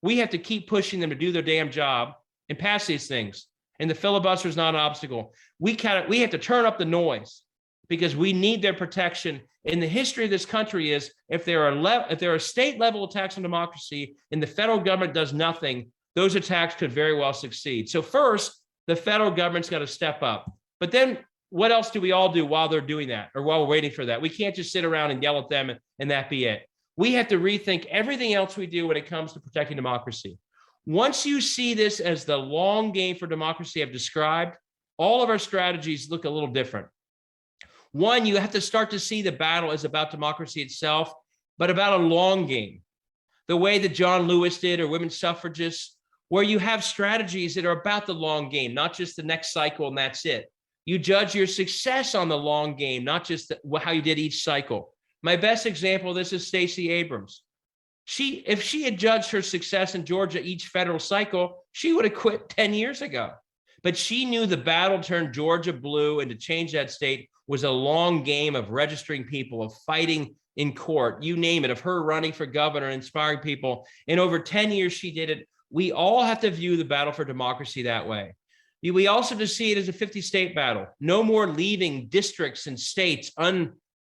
We have to keep pushing them to do their damn job and pass these things. And the filibuster is not an obstacle. We have to turn up the noise because we need their protection. In the history of this country is if there are state level attacks on democracy and the federal government does nothing, those attacks could very well succeed. So first, the federal government's got to step up. But then what else do we all do while they're doing that or while we're waiting for that? We can't just sit around and yell at them and that be it. We have to rethink everything else we do when it comes to protecting democracy. Once you see this as the long game for democracy I've described, all of our strategies look a little different. One, you have to start to see the battle as about democracy itself, but about a long game. The way that John Lewis did or women's suffragists, where you have strategies that are about the long game, not just the next cycle and that's it. You judge your success on the long game, not just how you did each cycle. My best example of this is Stacey Abrams. If she had judged her success in Georgia each federal cycle, she would have quit 10 years ago. But she knew the battle turned Georgia blue, and to change that state was a long game of registering people, of fighting in court, you name it, of her running for governor, inspiring people. And over 10 years, she did it. We all have to view the battle for democracy that way. We also have to see it as a 50-state battle. No more leaving districts and states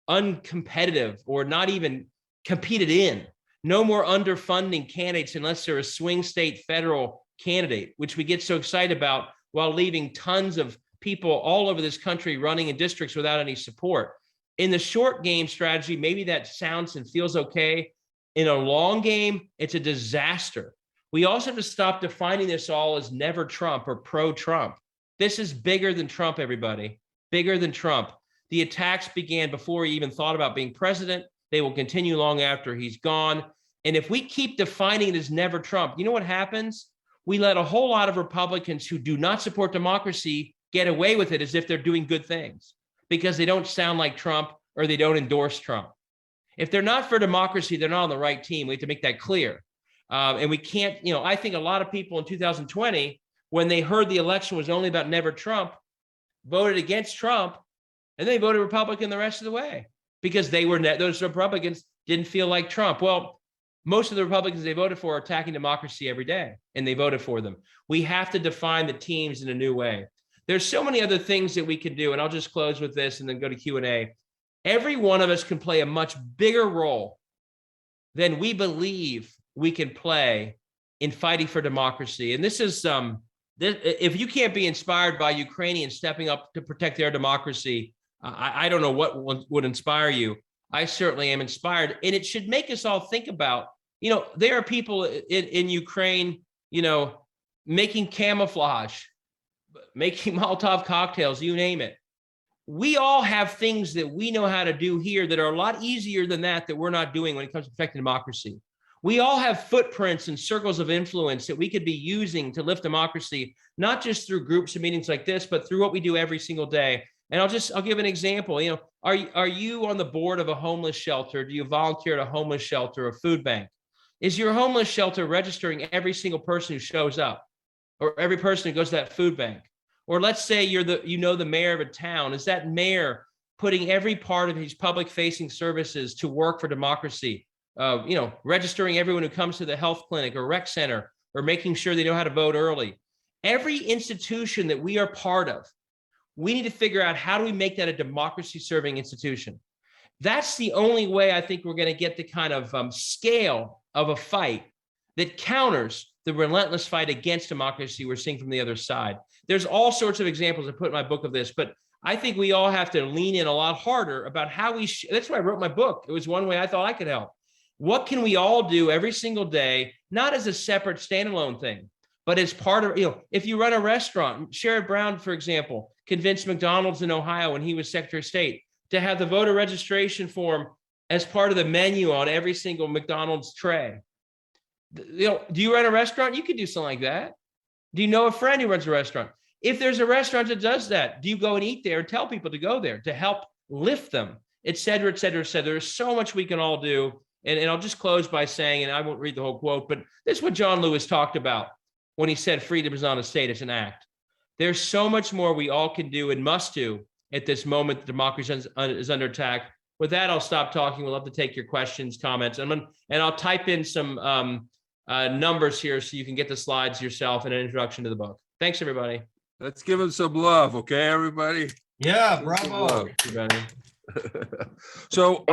uncompetitive or not even competed in. No more underfunding candidates unless they're a swing state federal candidate, which we get so excited about, while leaving tons of people all over this country running in districts without any support. In the short game strategy, maybe that sounds and feels okay. In a long game, it's a disaster. We also have to stop defining this all as never Trump or pro-Trump. This is bigger than Trump, everybody, bigger than Trump. The attacks began before he even thought about being president. They will continue long after he's gone. And if we keep defining it as never Trump, you know what happens? We let a whole lot of Republicans who do not support democracy get away with it as if they're doing good things because they don't sound like Trump or they don't endorse Trump. If they're not for democracy, they're not on the right team. We have to make that clear. And we can't, I think a lot of people in 2020, when they heard the election was only about never Trump, voted against Trump, and they voted Republican the rest of the way because those Republicans didn't feel like Trump. Well, most of the Republicans they voted for are attacking democracy every day, and they voted for them. We have to define the teams in a new way. There's so many other things that we can do, and I'll just close with this and then go to Q&A. Every one of us can play a much bigger role than we believe we can play in fighting for democracy. And this is, if you can't be inspired by Ukrainians stepping up to protect their democracy, I don't know what would inspire you. I certainly am inspired. And it should make us all think about, there are people in Ukraine, making camouflage, making Molotov cocktails, you name it. We all have things that we know how to do here that are a lot easier than that we're not doing when it comes to protecting democracy. We all have footprints and circles of influence that we could be using to lift democracy, not just through groups and meetings like this, but through what we do every single day. And I'll give an example. Are you on the board of a homeless shelter? Do you volunteer at a homeless shelter or food bank? Is your homeless shelter registering every single person who shows up or every person who goes to that food bank? Or let's say you're the mayor of a town. Is that mayor putting every part of his public facing services to work for democracy? Registering everyone who comes to the health clinic or rec center, or making sure they know how to vote early. Every institution that we are part of, we need to figure out how do we make that a democracy serving institution. That's the only way I think we're going to get the kind of scale of a fight that counters the relentless fight against democracy we're seeing from the other side. There's all sorts of examples I put in my book of this, but I think we all have to lean in a lot harder about how that's why I wrote my book. It was one way I thought I could help. What can we all do every single day, not as a separate standalone thing, but as part of, if you run a restaurant, Sherrod Brown, for example, convinced McDonald's in Ohio when he was Secretary of State to have the voter registration form as part of the menu on every single McDonald's tray. Do you run a restaurant? You could do something like that. Do you know a friend who runs a restaurant? If there's a restaurant that does that, do you go and eat there and tell people to go there to help lift them, et cetera, et cetera, et cetera? There's so much we can all do. And I'll just close by saying, and I won't read the whole quote, but this is what John Lewis talked about when he said freedom is not a state, it's an act. There's so much more we all can do and must do at this moment that democracy is under attack. With that, I'll stop talking. We'll love to take your questions, comments, and I'll type in some numbers here so you can get the slides yourself and an introduction to the book. Thanks, everybody. Let's give him some love, okay, everybody? Yeah, bravo. So,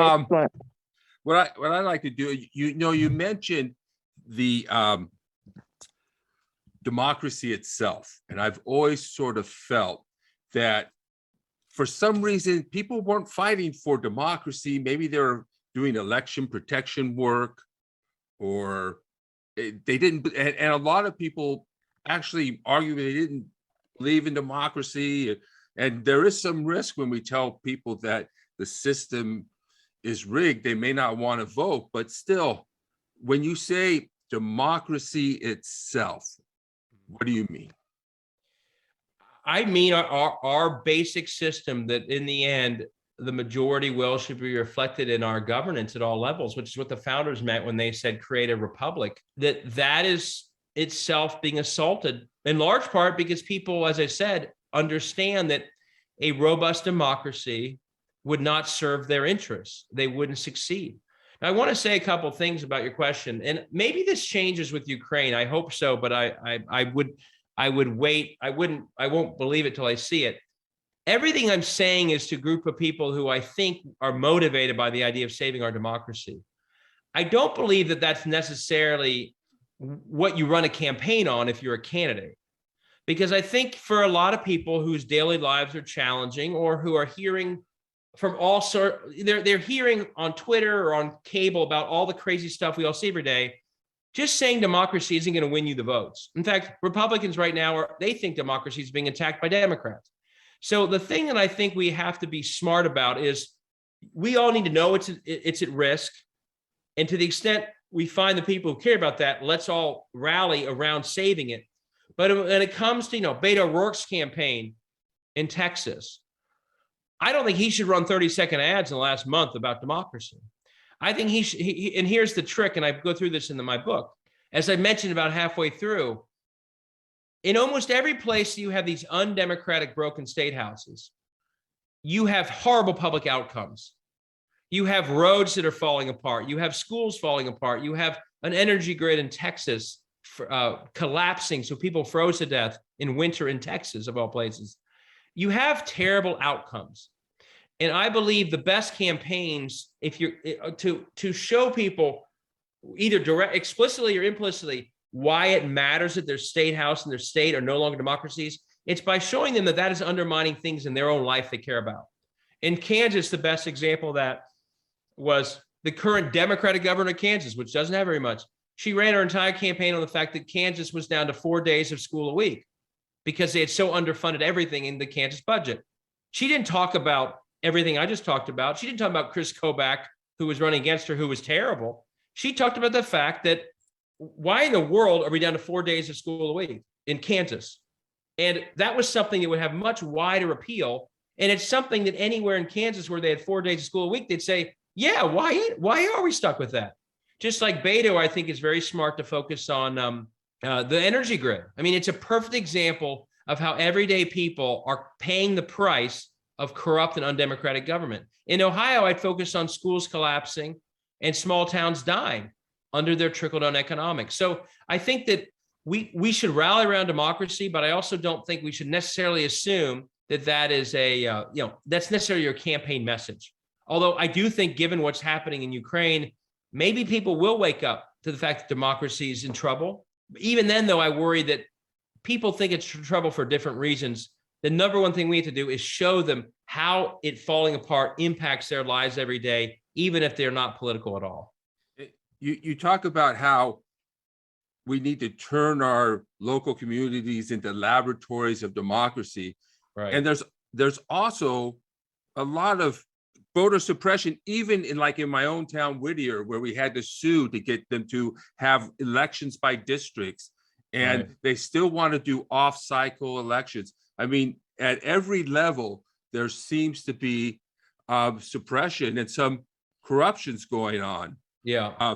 what I like to do, you mentioned the democracy itself, and I've always sort of felt that for some reason people weren't fighting for democracy. Maybe they're doing election protection work, or they didn't. And a lot of people actually argue they didn't believe in democracy. And there is some risk when we tell people that the system is rigged. They may not want to vote, but still, when you say democracy itself, what do you mean? I mean our basic system that in the end, the majority will should be reflected in our governance at all levels, which is what the founders meant when they said create a republic, that is itself being assaulted in large part because people, as I said, understand that a robust democracy would not serve their interests. They wouldn't succeed. Now, I want to say a couple of things about your question, and maybe this changes with Ukraine. I hope so, but I would wait. I won't believe it till I see it. Everything I'm saying is to a group of people who I think are motivated by the idea of saving our democracy. I don't believe that that's necessarily what you run a campaign on if you're a candidate. Because I think for a lot of people whose daily lives are challenging or who are hearing from all sorts, they're hearing on Twitter or on cable about all the crazy stuff we all see every day. Just saying democracy isn't going to win you the votes. In fact, Republicans right now, they think democracy is being attacked by Democrats. So the thing that I think we have to be smart about is we all need to know it's at risk. And to the extent we find the people who care about that, let's all rally around saving it. But when it comes to, Beto O'Rourke's campaign in Texas, I don't think he should run 30-second ads in the last month about democracy. I think and here's the trick, and I go through this in my book. As I mentioned about halfway through, in almost every place you have these undemocratic broken state houses, you have horrible public outcomes. You have roads that are falling apart. You have schools falling apart. You have an energy grid in Texas collapsing, so people froze to death in winter in Texas, of all places. You have terrible outcomes. And I believe the best campaigns, if you're to show people either explicitly or implicitly why it matters that their state house and their state are no longer democracies, it's by showing them that is undermining things in their own life they care about. In Kansas, the best example of that was the current Democratic governor of Kansas, which doesn't have very much. She ran her entire campaign on the fact that Kansas was down to 4 days of school a week because they had so underfunded everything in the Kansas budget. She didn't talk about everything I just talked about. She didn't talk about Chris Kobach, who was running against her, who was terrible. She talked about the fact that why in the world are we down to 4 days of school a week in Kansas? And that was something that would have much wider appeal. And it's something that anywhere in Kansas where they had 4 days of school a week, they'd say, yeah, why are we stuck with that? Just like Beto, I think is very smart to focus on the energy grid. I mean, it's a perfect example of how everyday people are paying the price of corrupt and undemocratic government. In Ohio, I'd focus on schools collapsing and small towns dying under their trickle-down economics. So I think that we should rally around democracy, but I also don't think we should necessarily assume that that is that's necessarily your campaign message. Although I do think, given what's happening in Ukraine, maybe people will wake up to the fact that democracy is in trouble. Even then, though, I worry that people think it's trouble for different reasons. The number one thing we have to do is show them how it falling apart impacts their lives every day, even if they're not political at all. You talk about how we need to turn our local communities into laboratories of democracy. Right. And there's also a lot of voter suppression, even in my own town, Whittier, where we had to sue to get them to have elections by districts. And Right. They still want to do off-cycle elections. I mean, at every level, there seems to be suppression and some corruptions going on. Yeah.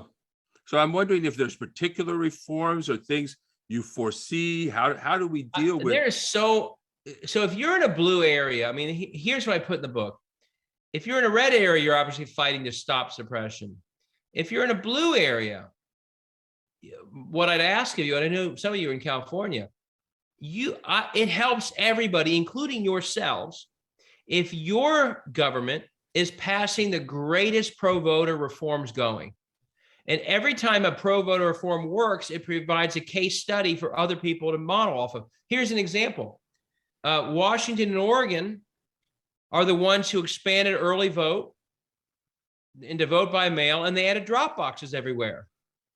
So I'm wondering if there's particular reforms or things you foresee. How do we deal with? There is so if you're in a blue area, I mean, here's what I put in the book. If you're in a red area, you're obviously fighting to stop suppression. If you're in a blue area, what I'd ask of you, and I know some of you are in California, it helps everybody, including yourselves, if your government is passing the greatest pro-voter reforms going. And every time a pro-voter reform works, it provides a case study for other people to model off of. Here's an example. Washington and Oregon are the ones who expanded early vote into vote by mail, and they added drop boxes everywhere.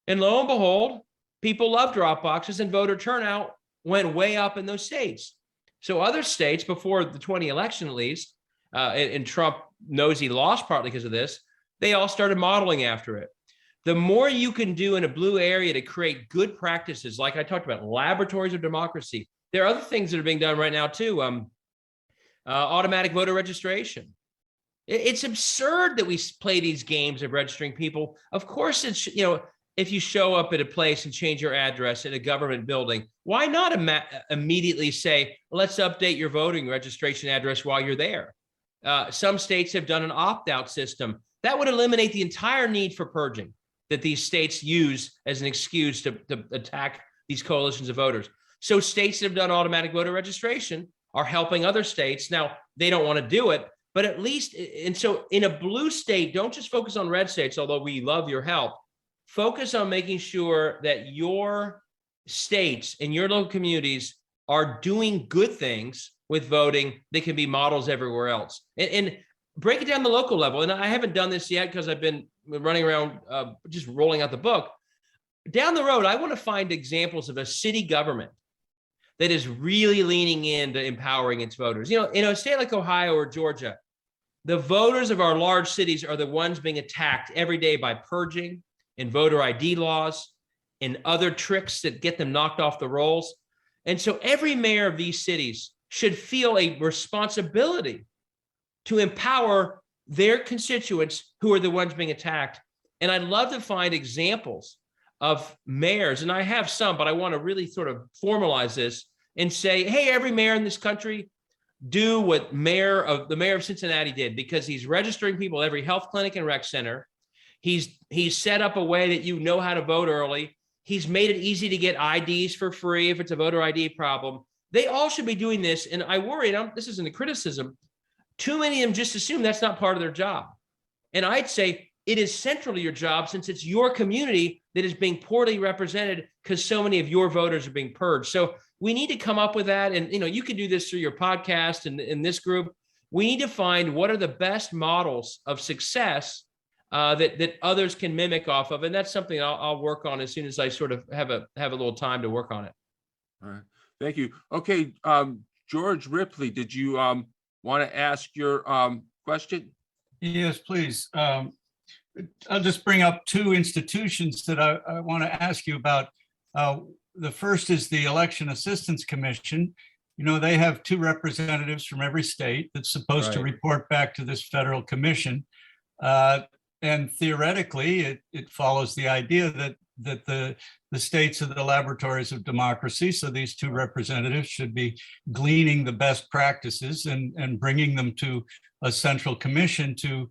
And lo and behold, people love drop boxes, and voter turnout went way up in those states. So other states, before the 2020 election at least, and Trump knows he lost partly because of this, they all started modeling after it. The more you can do in a blue area to create good practices, like I talked about, laboratories of democracy. There are other things that are being done right now too. Automatic voter registration. It's absurd that we play these games of registering people. Of course, it's, if you show up at a place and change your address in a government building, why not immediately say, let's update your voting registration address while you're there? Some states have done an opt-out system. That would eliminate the entire need for purging that these states use as an excuse to attack these coalitions of voters. So states that have done automatic voter registration are helping other states. Now, they don't want to do it, but at least, and so in a blue state, don't just focus on red states, although we love your help. Focus on making sure that your states and your local communities are doing good things with voting that can be models everywhere else. And break it down to the local level. And I haven't done this yet because I've been running around just rolling out the book. Down the road, I want to find examples of a city government that is really leaning into empowering its voters. In a state like Ohio or Georgia, the voters of our large cities are the ones being attacked every day by purging and voter ID laws and other tricks that get them knocked off the rolls. And so every mayor of these cities should feel a responsibility to empower their constituents who are the ones being attacked. And I'd love to find examples of mayors, and I have some, but I want to really sort of formalize this and say, hey, every mayor in this country, do what the mayor of Cincinnati did, because he's registering people at every health clinic and rec center. He's set up a way that you know how to vote early. He's made it easy to get IDs for free if it's a voter ID problem. They all should be doing this. And I worry, and this isn't a criticism, too many of them just assume that's not part of their job. And I'd say it is central to your job, since it's your community that is being poorly represented because so many of your voters are being purged. So we need to come up with that. And you can do this through your podcast and in this group. We need to find what are the best models of success that others can mimic off of, and that's something I'll work on as soon as I sort of have a little time to work on it. All right, thank you. Okay, George Ripley, did you want to ask your question? Yes, please. I'll just bring up two institutions that I want to ask you about. The first is the Election Assistance Commission. You know, they have 2 representatives from every state that's supposed to report back to this federal commission. And theoretically, it follows the idea that the states are the laboratories of democracy. So these 2 representatives should be gleaning the best practices and bringing them to a central commission to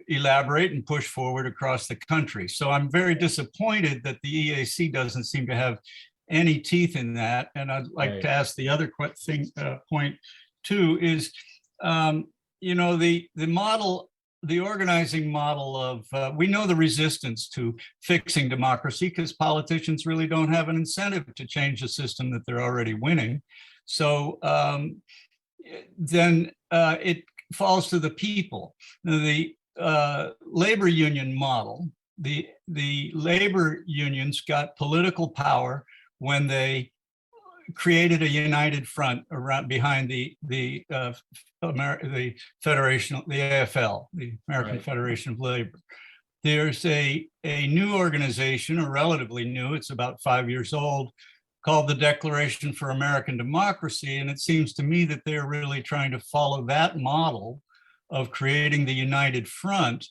elaborate and push forward across the country. So I'm very disappointed that the EAC doesn't seem to have any teeth in that. And I'd like to ask the other point too is, the model, the organizing model of, we know the resistance to fixing democracy because politicians really don't have an incentive to change the system that they're already winning. So then it falls to the people. The labor union model, the labor unions got political power when they created a united front around behind the Federation, the AFL, the American Federation of Labor. There's a new organization, or relatively new, it's about 5 years old, called the Declaration for American Democracy. And it seems to me that they're really trying to follow that model of creating the united front.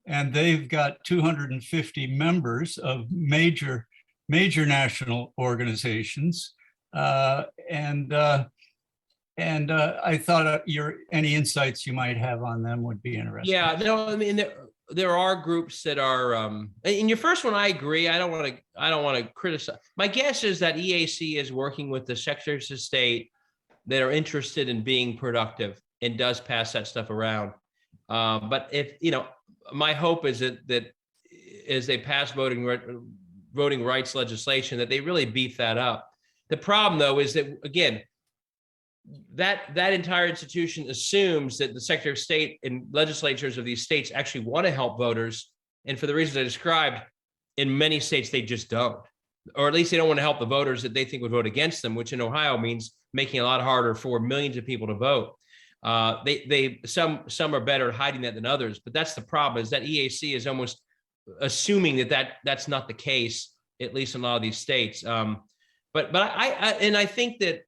And they've got 250 members of major national organizations. And I thought any insights you might have on them would be interesting. Yeah, no, I mean, there are groups that are, in your first one, I agree. I don't want to criticize. My guess is that EAC is working with the secretaries of state that are interested in being productive and does pass that stuff around. But if, my hope is that as they pass voting rights legislation, that they really beef that up. The problem, though, is that, again, that entire institution assumes that the Secretary of State and legislatures of these states actually want to help voters. And for the reasons I described, in many states, they just don't. Or at least they don't want to help the voters that they think would vote against them, which in Ohio means making it a lot harder for millions of people to vote. Some are better at hiding that than others, but that's the problem, is that EAC is almost assuming that's not the case, at least in a lot of these states. But I think that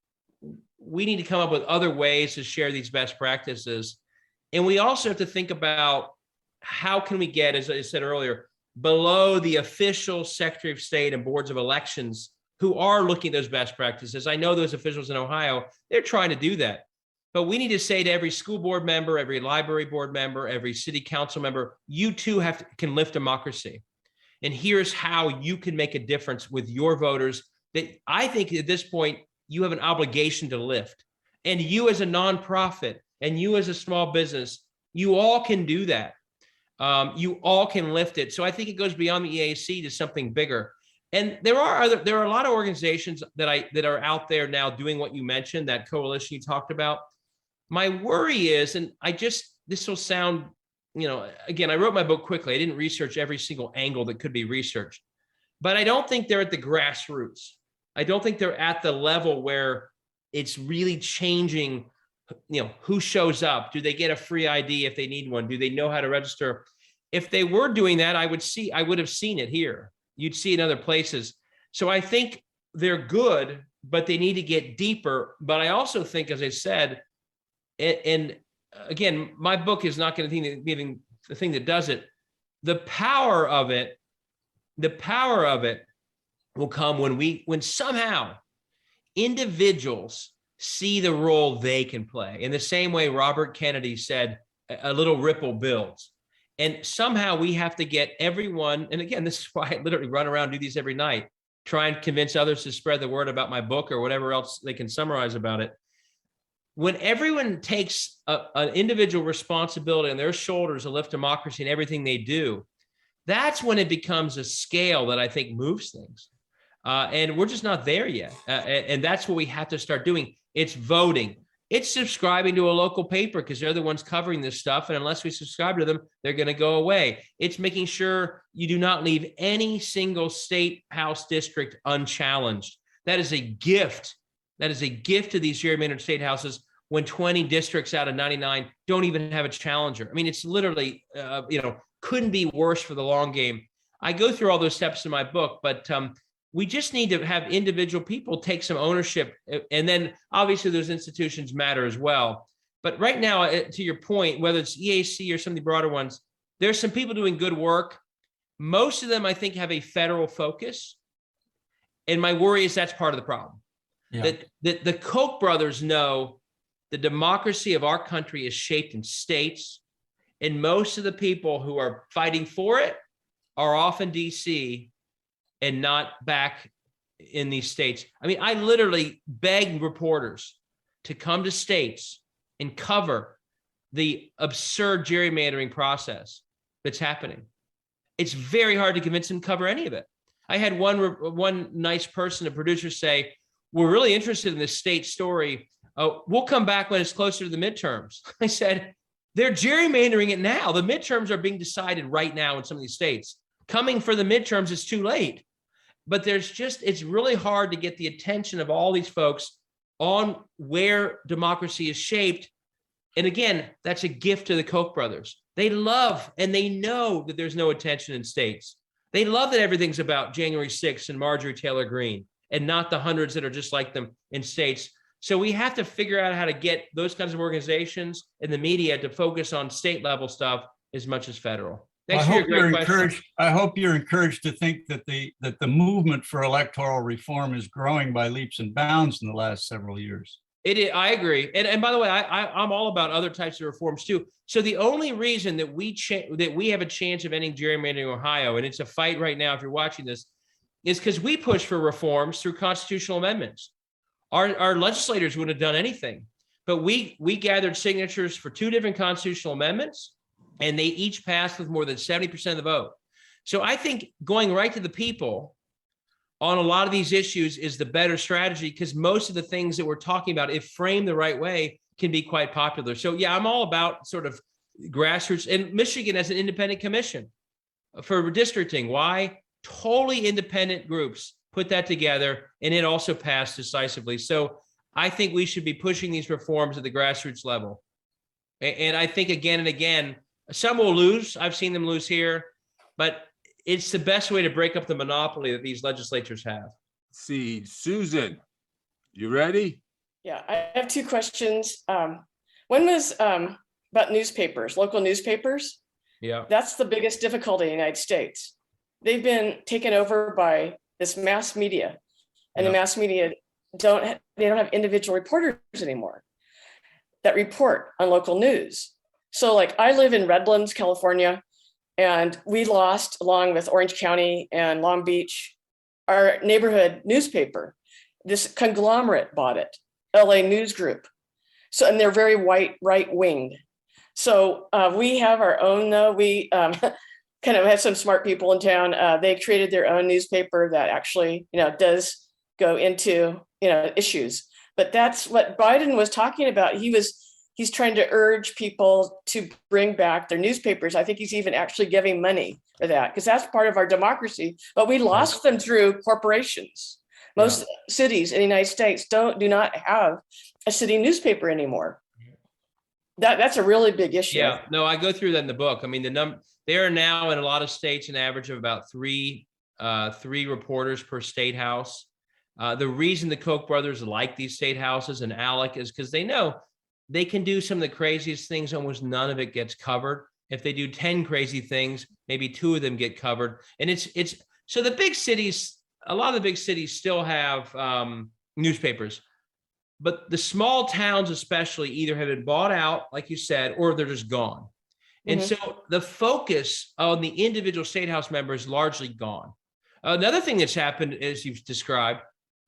we need to come up with other ways to share these best practices. And we also have to think about how can we get, as I said earlier, below the official Secretary of State and boards of elections who are looking at those best practices. I know those officials in Ohio, they're trying to do that. But we need to say to every school board member, every library board member, every city council member, you too can lift democracy. And here's how you can make a difference with your voters that I think at this point, you have an obligation to lift. And you as a nonprofit and you as a small business, you all can do that. You all can lift it. So I think it goes beyond the EAC to something bigger. And there are a lot of organizations that are out there now doing what you mentioned, that coalition you talked about. My worry is, and this will sound, again, I wrote my book quickly. I didn't research every single angle that could be researched, but I don't think they're at the grassroots. I don't think they're at the level where it's really changing, who shows up. Do they get a free ID if they need one? Do they know how to register? If they were doing that, I would have seen it here. You'd see it in other places. So I think they're good, but they need to get deeper. But I also think, as I said, and again, my book is not going to be the thing that does it. The power of it will come when somehow individuals see the role they can play. In the same way Robert Kennedy said, a little ripple builds. And somehow we have to get everyone, and again, this is why I literally run around, do these every night, try and convince others to spread the word about my book or whatever else they can summarize about it. When everyone takes an individual responsibility on their shoulders to lift democracy in everything they do, that's when it becomes a scale that I think moves things. And we're just not there yet. And that's what we have to start doing. It's voting. It's subscribing to a local paper because they're the ones covering this stuff. And unless we subscribe to them, they're going to go away. It's making sure you do not leave any single state house district unchallenged. That is a gift. That is a gift to these gerrymandered state houses when 20 districts out of 99 don't even have a challenger. I mean, it's literally, couldn't be worse for the long game. I go through all those steps in my book, but we just need to have individual people take some ownership. And then obviously those institutions matter as well. But right now, to your point, whether it's EAC or some of the broader ones, there's some people doing good work. Most of them, I think, have a federal focus. And my worry is that's part of the problem. Yeah. That the Koch brothers know the democracy of our country is shaped in states. And most of the people who are fighting for it are off in DC and not back in these states. I mean, I literally begged reporters to come to states and cover the absurd gerrymandering process that's happening. It's very hard to convince them to cover any of it. I had one nice person, a producer, say, we're really interested in this state story. We'll come back when it's closer to the midterms. I said, they're gerrymandering it now. The midterms are being decided right now in some of these states. Coming for the midterms is too late. But it's really hard to get the attention of all these folks on where democracy is shaped. And again, that's a gift to the Koch brothers. They love and they know that there's no attention in states. They love that everything's about January 6th and Marjorie Taylor Greene and not the hundreds that are just like them in states. So we have to figure out how to get those kinds of organizations and the media to focus on state level stuff as much as federal. Thanks for your great question. I hope you're encouraged to think that the movement for electoral reform is growing by leaps and bounds in the last several years. It is, I agree. And by the way, I'm all about other types of reforms too. So the only reason that we have a chance of ending gerrymandering in Ohio, and it's a fight right now if you're watching this, is because we push for reforms through constitutional amendments. Our legislators wouldn't have done anything, but we gathered signatures for 2 different constitutional amendments, and they each passed with more than 70% of the vote. So I think going right to the people on a lot of these issues is the better strategy, because most of the things that we're talking about, if framed the right way, can be quite popular. So yeah, I'm all about sort of grassroots. And Michigan has an independent commission for redistricting. Why? Totally independent groups put that together, and it also passed decisively. So I think we should be pushing these reforms at the grassroots level. And I think again and again, some will lose. I've seen them lose here, but it's the best way to break up the monopoly that these legislatures have. See, Susan, you ready? Yeah, I have 2 questions. One was about newspapers, local newspapers. Yeah, that's the biggest difficulty in the United States. They've been taken over by this mass media, and the mass media don't have individual reporters anymore that report on local news. So like I live in Redlands, California, and we lost, along with Orange County and Long Beach, our neighborhood newspaper. This conglomerate bought it, LA News Group. So, and they're very right-winged. So we have our own, though. We kind of have some smart people in town. They created their own newspaper that actually, does go into, issues. But that's what Biden was talking about. He's trying to urge people to bring back their newspapers. I think he's even actually giving money for that, because that's part of our democracy. But we lost them through corporations. Most cities in the United States do not have a city newspaper anymore. That's a really big issue. Yeah, no, I go through that in the book. I mean, there are now in a lot of states an average of about three reporters per state house. The reason the Koch brothers like these state houses and ALEC is because they know they can do some of the craziest things. Almost none of it gets covered. If they do 10 crazy things, maybe 2 of them get covered. And it's so the big cities, a lot of the big cities still have newspapers, but the small towns especially either have been bought out, like you said, or they're just gone. And so the focus on the individual state house member is largely gone. Another thing that's happened, as you've described,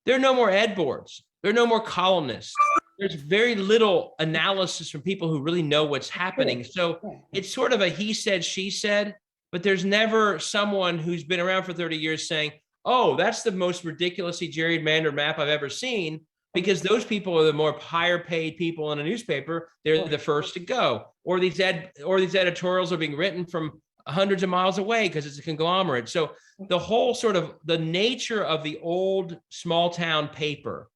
there are no more ed boards. There are no more columnists. There's very little analysis from people who really know what's happening. So it's sort of a he said, she said, but there's never someone who's been around for 30 years saying, oh, that's the most ridiculously gerrymandered map I've ever seen, because those people are the more higher paid people in a newspaper. They're the first to go, or these editorials are being written from hundreds of miles away because it's a conglomerate. So the whole sort of the nature of the old small town paper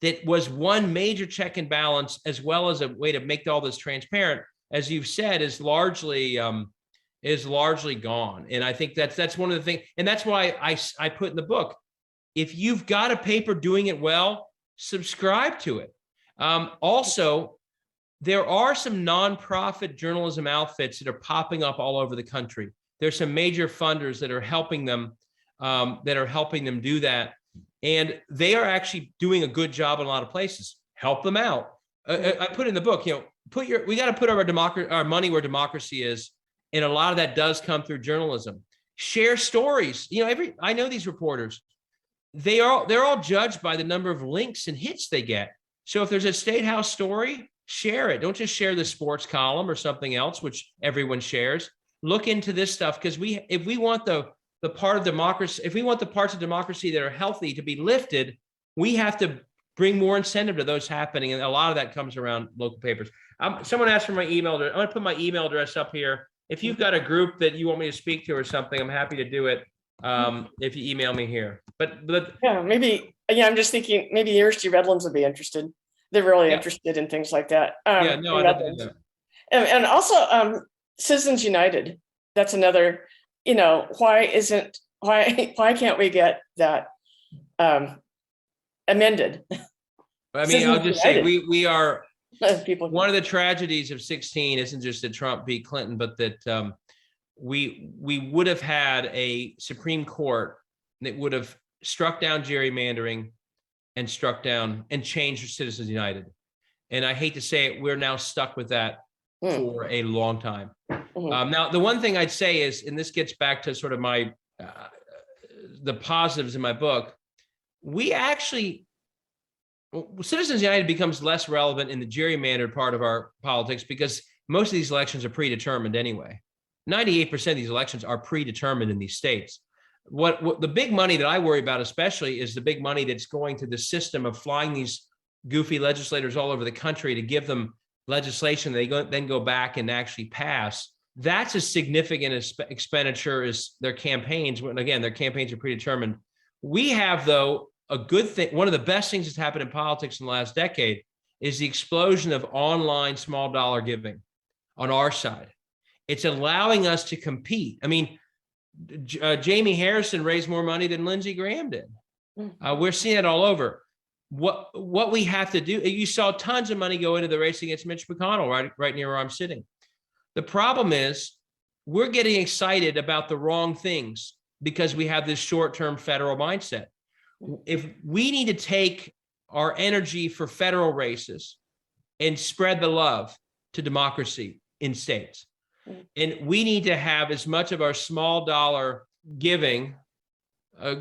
that was one major check and balance, as well as a way to make all this transparent, as you've said, is largely gone. And I think that's one of the things, and that's why I put in the book, if you've got a paper doing it well, subscribe to it. Also, there are some nonprofit journalism outfits that are popping up all over the country. There's some major funders that are helping them do that. And they are actually doing a good job in a lot of places. Help them out. I put in the book, we got to put our money where democracy is. And a lot of that does come through journalism. Share stories. I know these reporters, they're all judged by the number of links and hits they get. So if there's a State House story, share it. Don't just share the sports column or something else, which everyone shares. Look into this stuff, because if we want the part of democracy, if we want the parts of democracy that are healthy to be lifted, we have to bring more incentive to those happening. And a lot of that comes around local papers. Someone asked for my email address. I'm going to put my email address up here. If you've got a group that you want me to speak to or something, I'm happy to do it. If you email me here, but yeah, maybe, I'm just thinking maybe the University of Redlands would be interested. They're really interested in things like that. I'd love to do that. And also Citizens United. That's another, why can't we get that amended? I mean, I'll just say we are, people. One of the tragedies of 2016 isn't just that Trump beat Clinton, but that we would have had a Supreme Court that would have struck down gerrymandering and struck down and changed Citizens United. And I hate to say it, we're now stuck with that for a long time. Now, the one thing I'd say is, and this gets back to sort of my the positives in my book, Citizens United becomes less relevant in the gerrymandered part of our politics because most of these elections are predetermined anyway. 98% of these elections are predetermined in these states. What the big money that I worry about especially is the big money that's going to the system of flying these goofy legislators all over the country to give them legislation then go back and actually pass. That's as significant expenditure as their campaigns. When again, their campaigns are predetermined. We have, though, a good thing. One of the best things that's happened in politics in the last decade is the explosion of online small dollar giving on our side. It's allowing us to compete. I mean, Jamie Harrison raised more money than Lindsey Graham did. We're seeing it all over. What we have to do, you saw tons of money go into the race against Mitch McConnell right near where I'm sitting. The problem is we're getting excited about the wrong things because we have this short-term federal mindset. If we need to take our energy for federal races and spread the love to democracy in states, and we need to have as much of our small dollar giving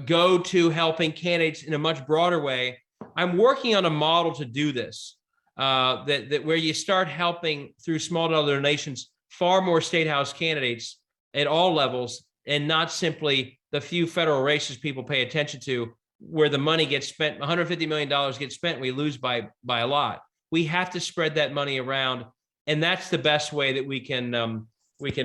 go to helping candidates in a much broader way. I'm working on a model to do this, that where you start helping through small dollar donations far more state house candidates at all levels, and not simply the few federal races people pay attention to, where the money gets spent, $150 million gets spent, we lose by a lot. We have to spread that money around, and that's the best way that we can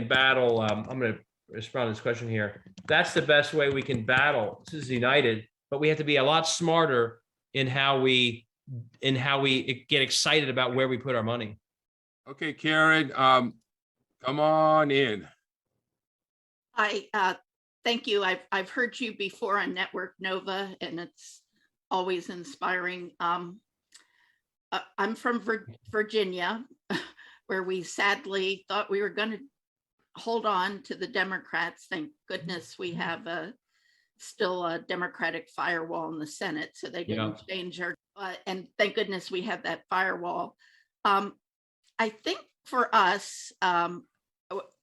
battle. I'm going to respond to this question here. That's the best way we can battle Citizens United, but we have to be a lot smarter in how we get excited about where we put our money. Okay, Karen, come on in. Thank you. I've heard you before on Network Nova, and it's always inspiring. I'm from Virginia, where we sadly thought we were going to hold on to the Democrats. Thank goodness we have still a Democratic firewall in the Senate, so they didn't change our. And thank goodness we have that firewall. I think for us,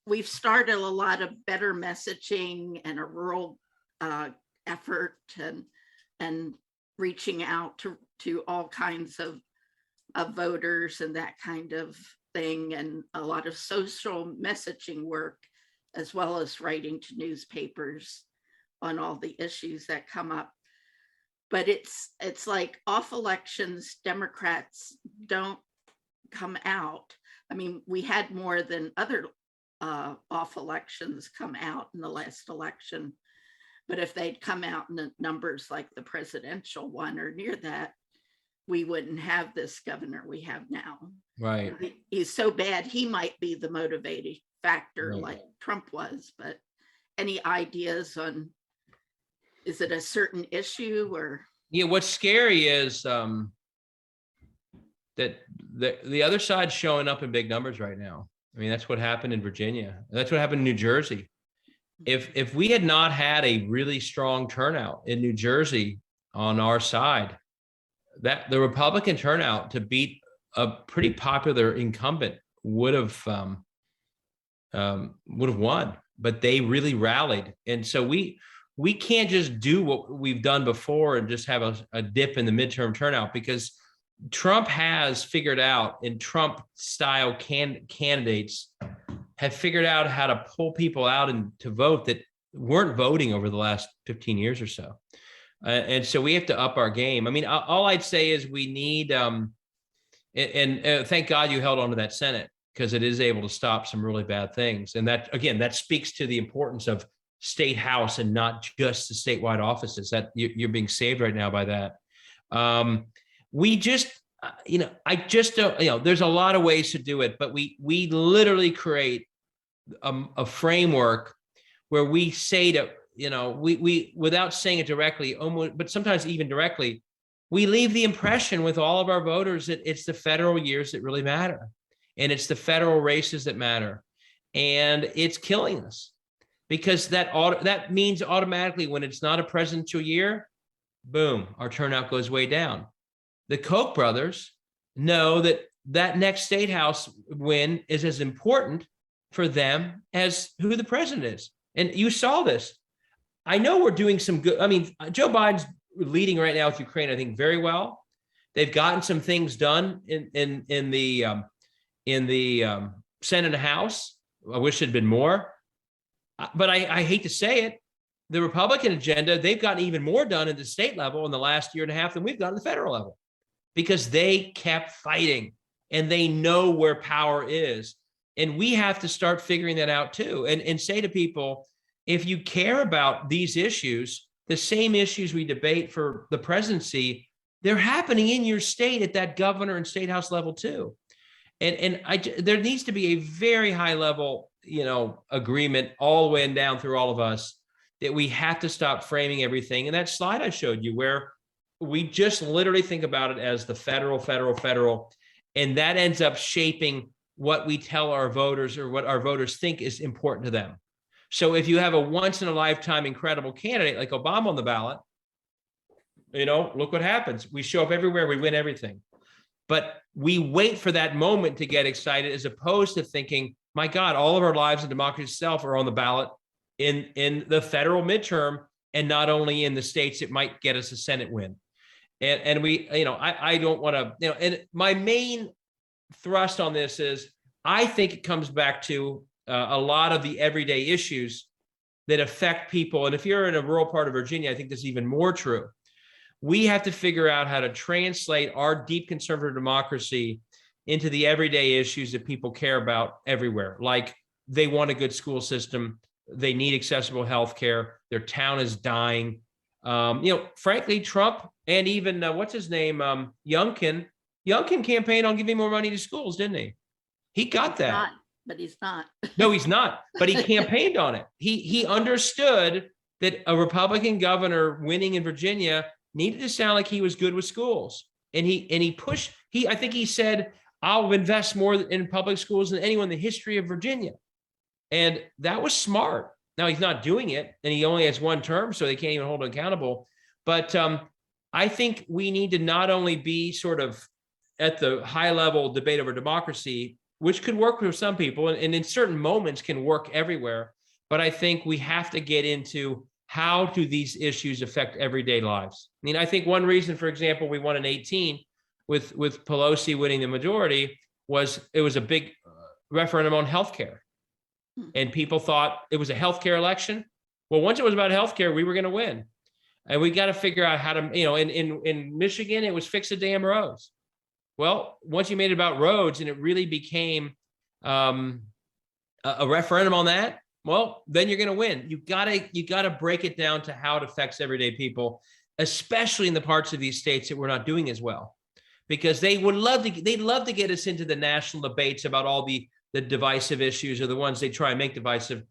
we've started a lot of better messaging and a rural effort and reaching out to all kinds of voters and that kind of thing, and a lot of social messaging work, as well as writing to newspapers on all the issues that come up. but it's like off elections, Democrats don't come out. I mean, we had more than other off elections come out in the last election, but if they'd come out in the numbers like the presidential one or near that, we wouldn't have this governor we have now. Right. He's so bad, he might be the motivating factor Right. like Trump was, but any ideas on, is it a certain issue or? Yeah, what's scary is that the other side's showing up in big numbers right now. I mean, that's what happened in Virginia. That's what happened in New Jersey. If we had not had a really strong turnout in New Jersey on our side, that the Republican turnout to beat a pretty popular incumbent would have won, but they really rallied. And so we can't just do what we've done before and just have a dip in the midterm turnout, because Trump has figured out, and Trump style candidates have figured out how to pull people out and to vote that weren't voting over the last 15 years or so. And so we have to up our game. I mean, all I'd say is we need, and thank God you held on to that Senate, because it is able to stop some really bad things. And that, again, that speaks to the importance of state house and not just the statewide offices. That you're being saved right now by that. We just, I just don't, there's a lot of ways to do it, but we literally create a framework where we say to, we without saying it directly, almost, but sometimes even directly, we leave the impression with all of our voters that it's the federal years that really matter. And it's the federal races that matter. And it's killing us, because that means automatically when it's not a presidential year, boom, our turnout goes way down. The Koch brothers know that next state house win is as important for them as who the president is. And you saw this. I know we're doing some good. I mean, Joe Biden's leading right now with Ukraine, I think, very well. They've gotten some things done in the Senate and House. I wish it'd been more, but I hate to say it. The Republican agenda, they've gotten even more done at the state level in the last year and a half than we've gotten at the federal level, because they kept fighting and they know where power is. And we have to start figuring that out too. And say to people, if you care about these issues, the same issues we debate for the presidency, they're happening in your state at that governor and state house level too. And there needs to be a very high level, agreement all the way and down through all of us that we have to stop framing everything. And that slide I showed you, where we just literally think about it as the federal, and that ends up shaping what we tell our voters or what our voters think is important to them. So if you have a once in a lifetime incredible candidate like Obama on the ballot, look what happens. We show up everywhere, we win everything. But we wait for that moment to get excited, as opposed to thinking, my God, all of our lives and democracy itself are on the ballot in the federal midterm, and not only in the states it might get us a Senate win. And we, I don't want to, and my main thrust on this is, I think it comes back to a lot of the everyday issues that affect people. And if you're in a rural part of Virginia, I think this is even more true. We have to figure out how to translate our deep conservative democracy into the everyday issues that people care about everywhere. Like, they want a good school system. They need accessible health care. Their town is dying. Frankly, Trump and even what's his name? Youngkin campaigned on giving more money to schools, didn't he? He got that. But he's not. No, he's not. But he campaigned on it. He understood that a Republican governor winning in Virginia needed to sound like he was good with schools. And he pushed, I think he said, I'll invest more in public schools than anyone in the history of Virginia. And that was smart. Now he's not doing it, and he only has one term, so they can't even hold him accountable. But I think we need to not only be sort of at the high level debate over democracy, which could work for some people and in certain moments can work everywhere. But I think we have to get into, how do these issues affect everyday lives? I mean, I think one reason, for example, we won in 2018 with Pelosi winning the majority was it was a big referendum on healthcare. And people thought it was a healthcare election. Well, once it was about healthcare, we were going to win. And we got to figure out how to, in Michigan, it was fix the damn roads. Well, once you made it about roads and it really became a referendum on that, well, then you're going to win. You gotta break it down to how it affects everyday people, especially in the parts of these states that we're not doing as well, because they'd love to get us into the national debates about all the divisive issues or the ones they try and make divisive.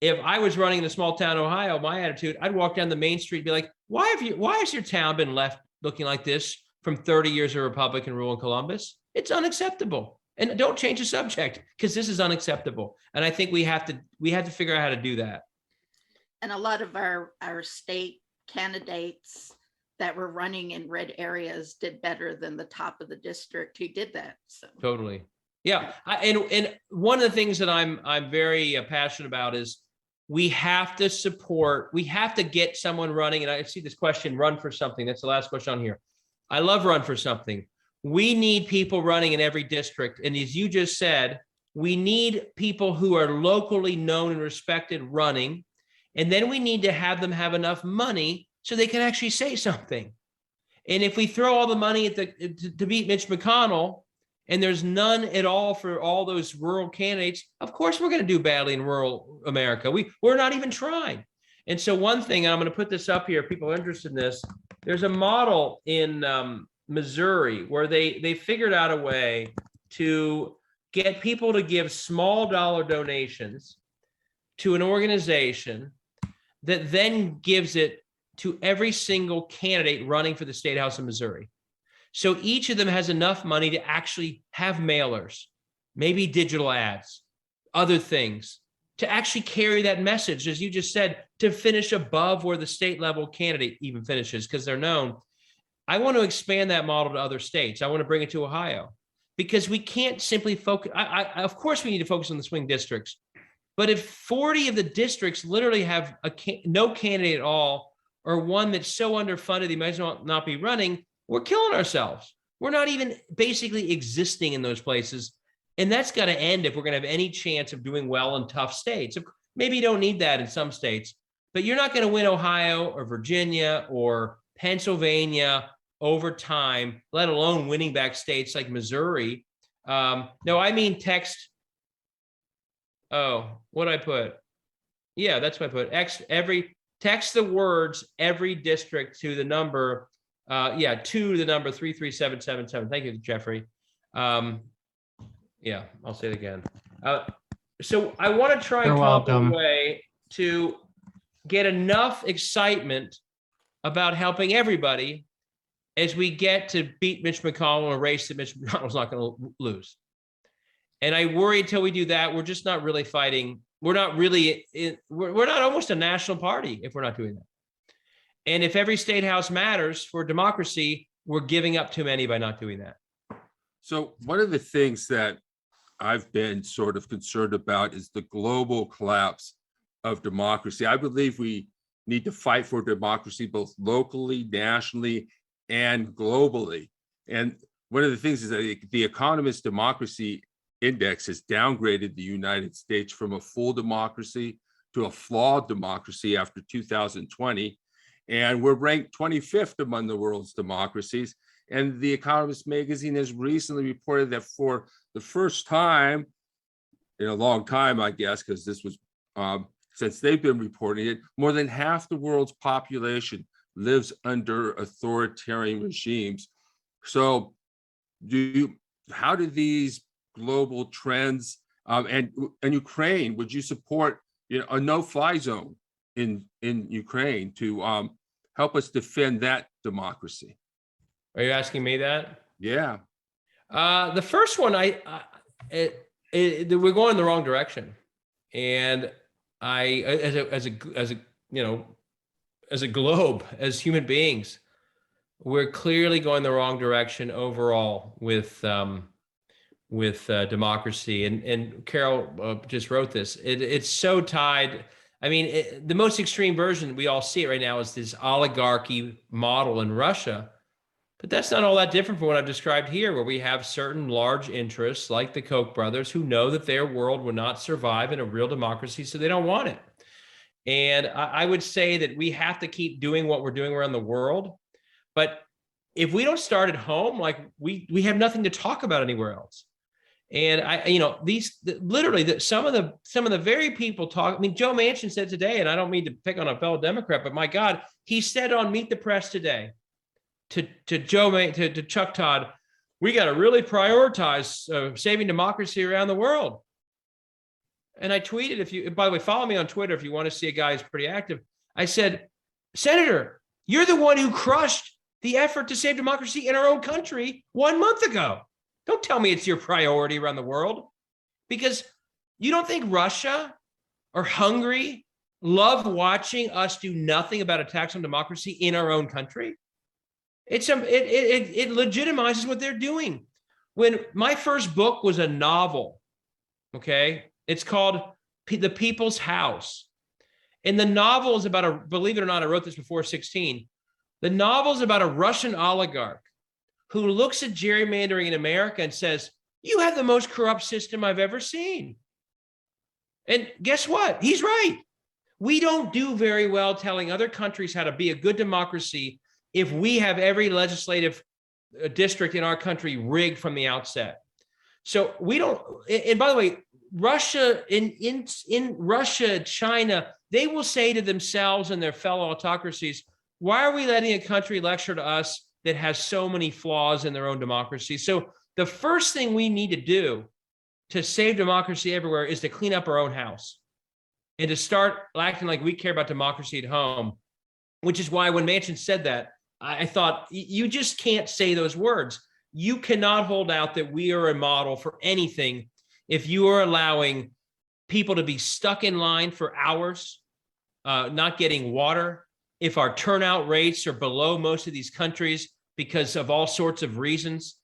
If I was running in a small town, Ohio, my attitude, I'd walk down the main street and be like, why has your town been left looking like this from 30 years of Republican rule in Columbus? It's unacceptable. And don't change the subject, because this is unacceptable. And I think we have to figure out how to do that. And a lot of our state candidates that were running in red areas did better than the top of the district who did that. So Totally. Yeah. And one of the things that I'm very passionate about is we have to get someone running. And I see this question, run for something. That's the last question on here. I love run for something. We need people running in every district. And as you just said, we need people who are locally known and respected running. And then we need to have them have enough money so they can actually say something. And if we throw all the money to beat Mitch McConnell, and there's none at all for all those rural candidates, of course we're going to do badly in rural America. We're not even trying. And so one thing, and I'm going to put this up here if people are interested in this, there's a model in Missouri where they figured out a way to get people to give small dollar donations to an organization that then gives it to every single candidate running for the State House of Missouri. So each of them has enough money to actually have mailers, maybe digital ads, other things, to actually carry that message, as you just said, to finish above where the state level candidate even finishes, because they're known. I want to expand that model to other states. I want to bring it to Ohio, because we can't simply focus. Of course, we need to focus on the swing districts. But if 40 of the districts literally have no candidate at all, or one that's so underfunded they might as well not be running, we're killing ourselves. We're not even basically existing in those places. And that's got to end if we're going to have any chance of doing well in tough states. Maybe you don't need that in some states, but you're not going to win Ohio or Virginia or Pennsylvania over time, let alone winning back states like Missouri. No, I mean text. Oh, what I put? Yeah, that's what I put. Text the words every district to the number. To the number 33777. Thank you, Jeffrey. Yeah, I'll say it again. So I want to try and come up with a way to get enough excitement about helping everybody as we get to beat Mitch McConnell in a race that Mitch McConnell's not going to lose. And I worry until we do that, we're just not really fighting. We're not almost a national party if we're not doing that. And if every state house matters for democracy, we're giving up too many by not doing that. So one of the things that I've been sort of concerned about is the global collapse of democracy. I believe we need to fight for democracy both locally, nationally, and globally. And one of the things is that the Economist Democracy Index has downgraded the United States from a full democracy to a flawed democracy after 2020. And we're ranked 25th among the world's democracies. And The Economist magazine has recently reported that for the first time in a long time, I guess, because this was since they've been reporting it, more than half the world's population lives under authoritarian regimes. So how do these global trends and Ukraine, would you support a no-fly zone in Ukraine to help us defend that democracy? Are you asking me that? Yeah. The first one, we're going in the wrong direction, and as a globe, as human beings, we're clearly going the wrong direction overall with democracy. And Carol just wrote this. It's so tied. I mean, the most extreme version, we all see it right now, is this oligarchy model in Russia. But that's not all that different from what I've described here, where we have certain large interests like the Koch brothers who know that their world will not survive in a real democracy, so they don't want it. And I would say that we have to keep doing what we're doing around the world. But if we don't start at home, like we have nothing to talk about anywhere else. And some of the very people talk. I mean, Joe Manchin said today, and I don't mean to pick on a fellow Democrat, but my God, he said on Meet the Press today to Chuck Todd, we got to really prioritize saving democracy around the world. And I tweeted, by the way, follow me on Twitter if you want to see a guy who's pretty active. I said, Senator, you're the one who crushed the effort to save democracy in our own country 1 month ago. Don't tell me it's your priority around the world, because you don't think Russia or Hungary love watching us do nothing about attacks on democracy in our own country. It legitimizes what they're doing. When my first book was a novel, okay, it's called The People's House. And the novel is about believe it or not, I wrote this before 16. The novel is about a Russian oligarch who looks at gerrymandering in America and says, you have the most corrupt system I've ever seen. And guess what? He's right. We don't do very well telling other countries how to be a good democracy if we have every legislative district in our country rigged from the outset. So we don't, and by the way, Russia, in Russia, China, they will say to themselves and their fellow autocracies, why are we letting a country lecture to us that has so many flaws in their own democracy? So the first thing we need to do to save democracy everywhere is to clean up our own house and to start acting like we care about democracy at home, which is why when Manchin said that, I thought, you just can't say those words. You cannot hold out that we are a model for anything if you are allowing people to be stuck in line for hours, not getting water, if our turnout rates are below most of these countries because of all sorts of reasons,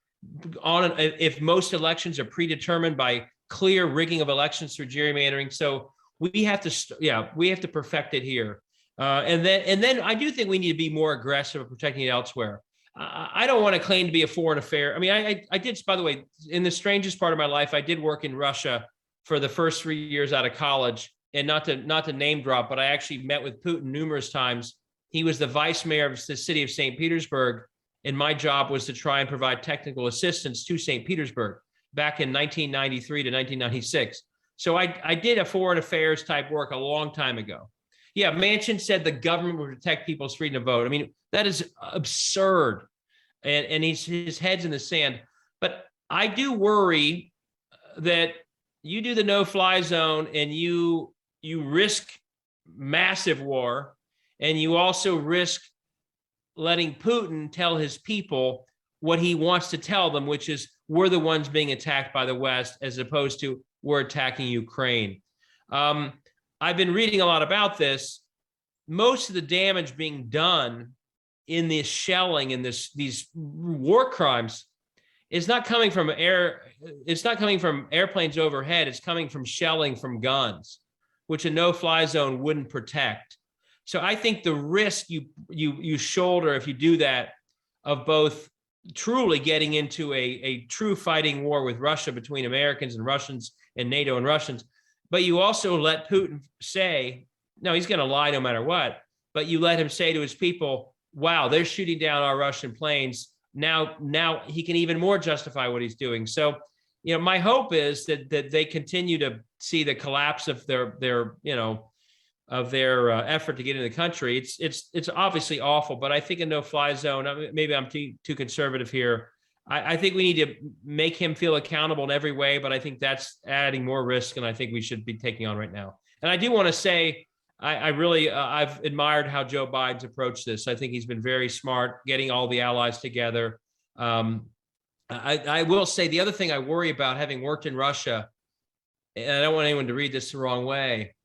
if most elections are predetermined by clear rigging of elections through gerrymandering. So we have to perfect it here. And then I do think we need to be more aggressive at protecting it elsewhere. I don't want to claim to be a foreign affair. I mean, I did, by the way, in the strangest part of my life, I did work in Russia for the first 3 years out of college. And not to name drop, but I actually met with Putin numerous times. He was the vice mayor of the city of St. Petersburg, and my job was to try and provide technical assistance to St. Petersburg back in 1993 to 1996. So I did a foreign affairs type work a long time ago. Yeah, Manchin said the government would protect people's freedom to vote. I mean, that is absurd, and his head's in the sand. But I do worry that you do the no-fly zone and you risk massive war, and you also risk letting Putin tell his people what he wants to tell them, which is we're the ones being attacked by the West as opposed to we're attacking Ukraine. I've been reading a lot about this. Most of the damage being done in this shelling and these war crimes is not coming from air. It's not coming from airplanes overhead. It's coming from shelling from guns, which a no-fly zone wouldn't protect. So I think the risk you shoulder if you do that of both truly getting into a true fighting war with Russia between Americans and Russians and NATO and Russians, but you also let Putin say, no, he's going to lie no matter what, but you let him say to his people, wow, they're shooting down our Russian planes. Now he can even more justify what he's doing. So, my hope is that they continue to see the collapse of their effort to get into the country. It's obviously awful, but I think a no-fly zone, maybe I'm too conservative here. I think we need to make him feel accountable in every way, but I think that's adding more risk than I think we should be taking on right now. And I do want to say, I've admired how Joe Biden's approached this. I think he's been very smart, getting all the allies together. I will say the other thing I worry about, having worked in Russia, and I don't want anyone to read this the wrong way,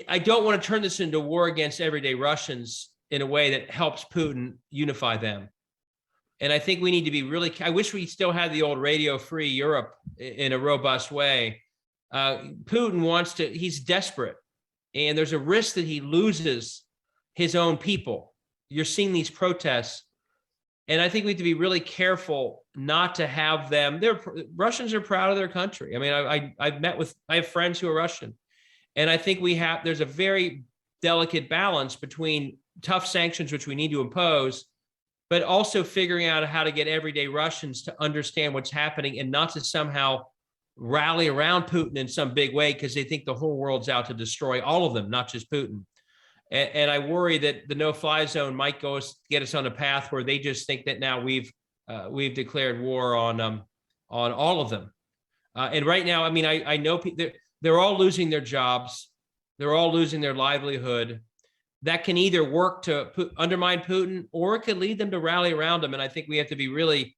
I don't want to turn this into a war against everyday Russians in a way that helps Putin unify them. And I think we need to be really, I wish we still had the old radio-free Europe in a robust way. Putin he's desperate, and there's a risk that he loses his own people. You're seeing these protests, and I think we have to be really careful not to have them. Russians are proud of their country. I mean, I have friends who are Russian, And I think there's a very delicate balance between tough sanctions, which we need to impose, but also figuring out how to get everyday Russians to understand what's happening and not to somehow rally around Putin in some big way because they think the whole world's out to destroy all of them, not just Putin. And I worry that the no-fly zone might get us on a path where they just think that now we've declared war on all of them. And right now, I mean, I know they're all losing their jobs, they're all losing their livelihood. That can either work to undermine Putin, or it could lead them to rally around him. And I think we have to be really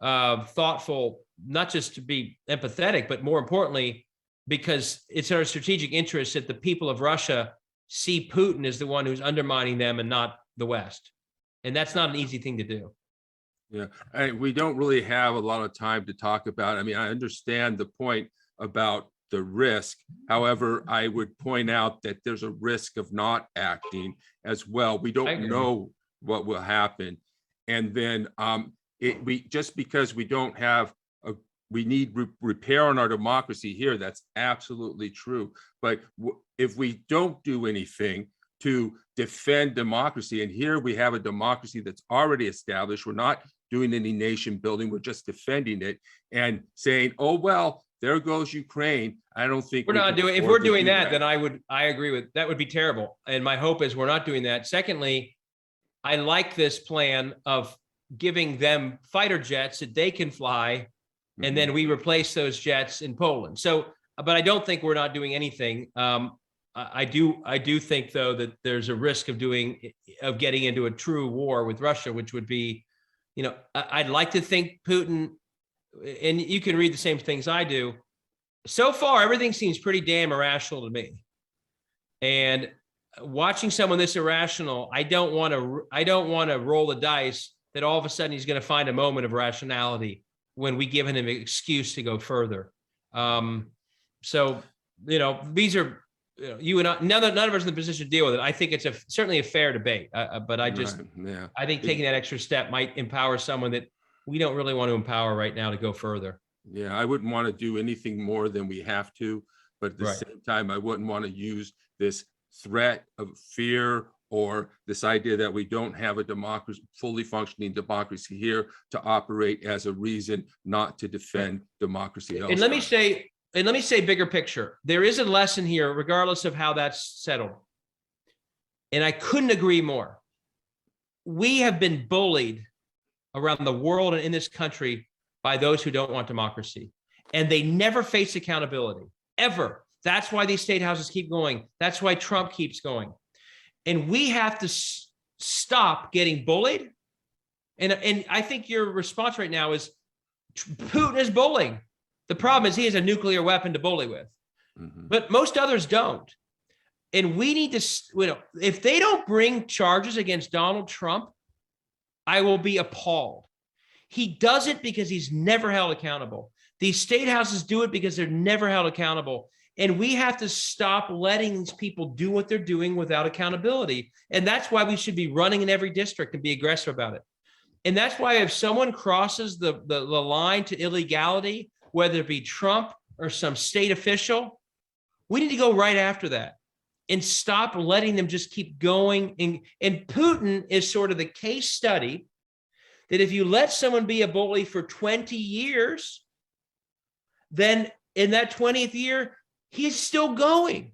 thoughtful, not just to be empathetic, but more importantly, because it's our strategic interest that the people of Russia see Putin as the one who's undermining them and not the West. And that's not an easy thing to do. Yeah, we don't really have a lot of time to talk about. I mean, I understand the point about the risk. However, I would point out that there's a risk of not acting as well. We don't know what will happen. And then just because we don't have we need repair on our democracy here. That's absolutely true. But if we don't do anything to defend democracy, and here we have a democracy that's already established, we're not doing any nation building, we're just defending it and saying, oh, well, there goes Ukraine. I don't think we're not doing, if we're doing that, then I agree with, that would be terrible. And my hope is we're not doing that. Secondly, I like this plan of giving them fighter jets that they can fly, and then we replace those jets in Poland. So, but I don't think we're not doing anything. I do think though that there's a risk of getting into a true war with Russia, which would be, you know, I'd like to think Putin, and you can read the same things I do. So far, everything seems pretty damn irrational to me. And watching someone this irrational, I don't want to roll the dice that all of a sudden he's going to find a moment of rationality when we give him an excuse to go further. So, you know, these are, you and I, none of us in the position to deal with it. I think it's certainly a fair debate, but I just, I think taking that extra step might empower someone that we don't really want to empower right now to go further. Yeah, I wouldn't want to do anything more than we have to, but at the same time, I wouldn't want to use this threat of fear or this idea that we don't have a democracy, fully functioning democracy here, to operate as a reason not to defend democracy elsewhere. And let me say bigger picture. There is a lesson here, regardless of how that's settled. And I couldn't agree more. We have been bullied around the world and in this country by those who don't want democracy. And they never face accountability, ever. That's why these state houses keep going. That's why Trump keeps going. And we have to stop getting bullied. And I think your response right now is Putin is bullying. The problem is he has a nuclear weapon to bully with, but most others don't. And we need to, you know, if they don't bring charges against Donald Trump, I will be appalled. He does it because he's never held accountable. These state houses do it because they're never held accountable. And we have to stop letting these people do what they're doing without accountability. And that's why we should be running in every district and be aggressive about it. And that's why if someone crosses the line to illegality, whether it be Trump or some state official, we need to go right after that and stop letting them just keep going. And Putin is sort of the case study that if you let someone be a bully for 20 years, then in that 20th year, he's still going.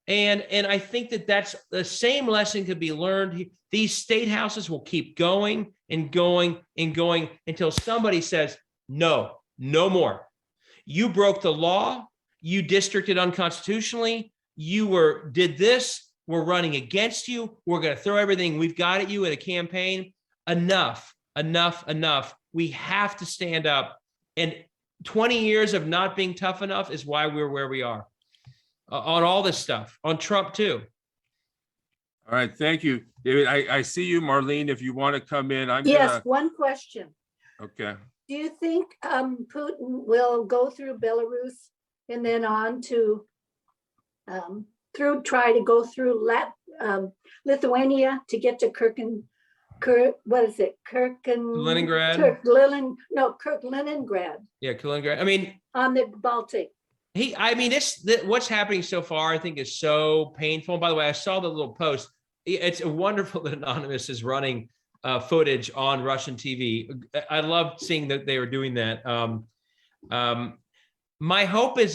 And I think that that's the same lesson could be learned. These state houses will keep going and going and going until somebody says, no, no more. You broke the law. You districted unconstitutionally. You did this. We're running against you. We're going to throw everything we've got at you in a campaign. Enough, enough, enough. We have to stand up. And 20 years of not being tough enough is why we're where we are on all this stuff, on Trump too. All right. Thank you, David. I see you, Marlene, if you want to come in. One question. Okay. Do you think Putin will go through Belarus and then on to try to go through Lithuania to get to Leningrad. Leningrad. Yeah, Kaliningrad. I mean, on the Baltic. I mean, what's happening so far, I think, is so painful. And by the way, I saw the little post. It's wonderful that Anonymous is running footage on Russian TV. I love seeing that they were doing that. My hope is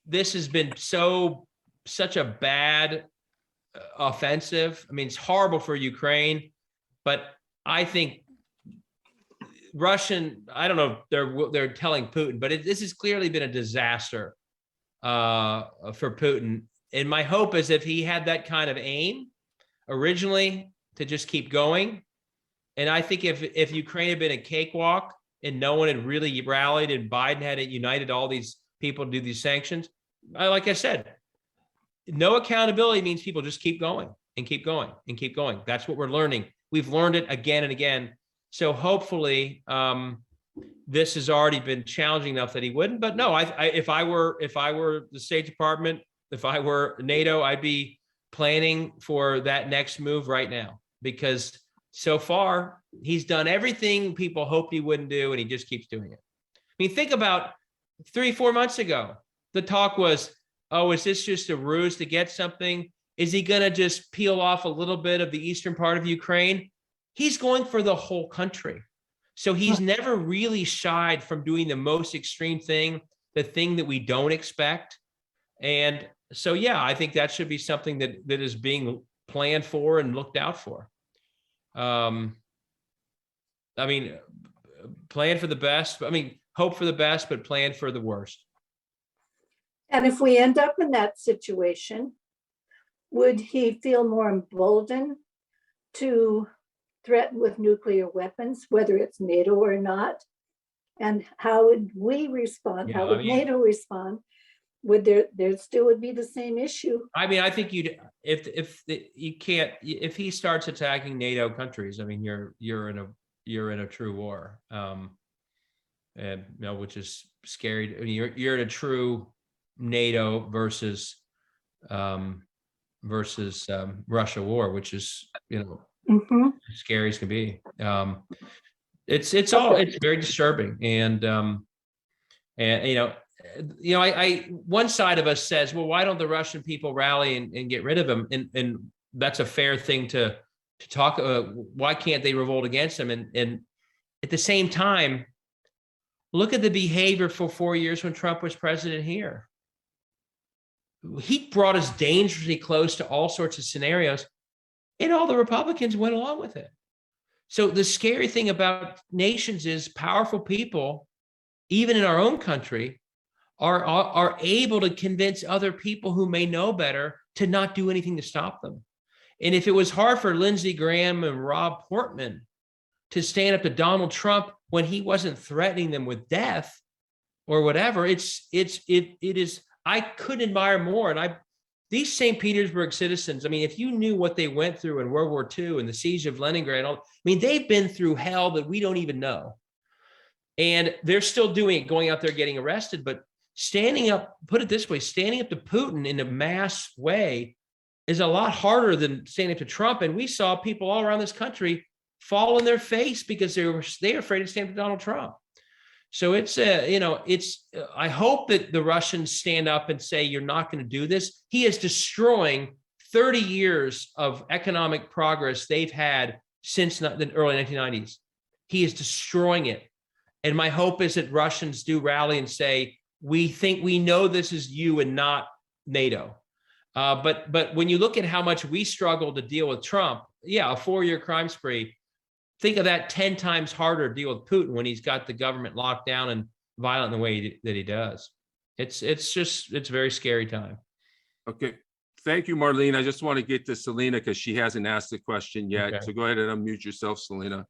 this has been such a bad offensive. I mean, it's horrible for Ukraine, but I think I don't know if they're telling Putin, but this has clearly been a disaster for Putin. And my hope is if he had that kind of aim originally to just keep going. And I think if Ukraine had been a cakewalk and no one had really rallied and Biden had united all these people to do these sanctions, like I said, no accountability means people just keep going and keep going and keep going. That's what we're learning. We've learned it again and again. So hopefully this has already been challenging enough that he wouldn't. But no, if I were the State Department, if I were NATO, I'd be planning for that next move right now, because so far he's done everything people hoped he wouldn't do, and he just keeps doing it. I mean, think about 3-4 months ago, the talk was, oh, is this just a ruse to get something? Is he going to just peel off a little bit of the eastern part of Ukraine? He's going for the whole country. So he's never really shied from doing the most extreme thing, the thing that we don't expect. And so, yeah, I think that should be something that is being planned for and looked out for. I mean, plan for the best. I mean, hope for the best, but plan for the worst. And if we end up in that situation, would he feel more emboldened to threaten with nuclear weapons, whether it's NATO or not? And how would we respond? How would NATO respond? Would there still would be the same issue? I mean, I think if he starts attacking NATO countries, I mean, you're in a true war, and which is scary. I mean, you're in a true NATO versus Russia war, which is scary as can be. It's very disturbing, and one side of us says, well, why don't the Russian people rally and get rid of him? And that's a fair thing to talk. Why can't they revolt against him? And at the same time, look at the behavior for 4 years when Trump was president here. He brought us dangerously close to all sorts of scenarios, and all the Republicans went along with it. So the scary thing about nations is powerful people, even in our own country, are able to convince other people who may know better to not do anything to stop them. And if it was hard for Lindsey Graham and Rob Portman to stand up to Donald Trump when he wasn't threatening them with death or whatever, it is. I couldn't admire more. And these St. Petersburg citizens, I mean, if you knew what they went through in World War II and the siege of Leningrad, they've been through hell that we don't even know. And they're still doing it, going out there, getting arrested. But standing up, put it this way, standing up to Putin in a mass way is a lot harder than standing up to Trump. And we saw people all around this country fall on their face because they were afraid to stand up to Donald Trump. So I hope that the Russians stand up and say, you're not going to do this. He is destroying 30 years of economic progress they've had since the early 1990s. He is destroying it. And my hope is that Russians do rally and say, we know this is you and not NATO. But when you look at how much we struggle to deal with Trump, a 4-year crime spree, think of that 10 times harder to deal with Putin when he's got the government locked down and violent in the way that he does. It's a very scary time. Okay. Thank you, Marlene. I just want to get to Selena because she hasn't asked the question yet. Okay. So go ahead and unmute yourself, Selena.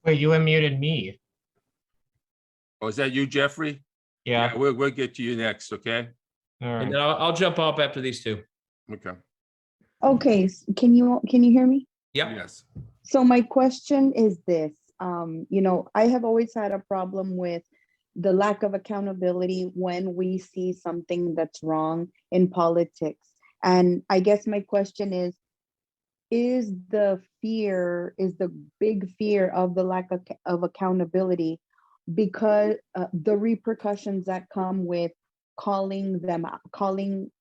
Wait, you unmuted me. Oh, is that you, Jeffrey? Yeah. We'll get to you next, okay? All right. And then I'll jump up after these two. Okay. Okay, can you hear me? Yep. Yes. So my question is this, I have always had a problem with the lack of accountability when we see something that's wrong in politics. And I guess my question is the big fear of the lack of accountability because the repercussions that come with calling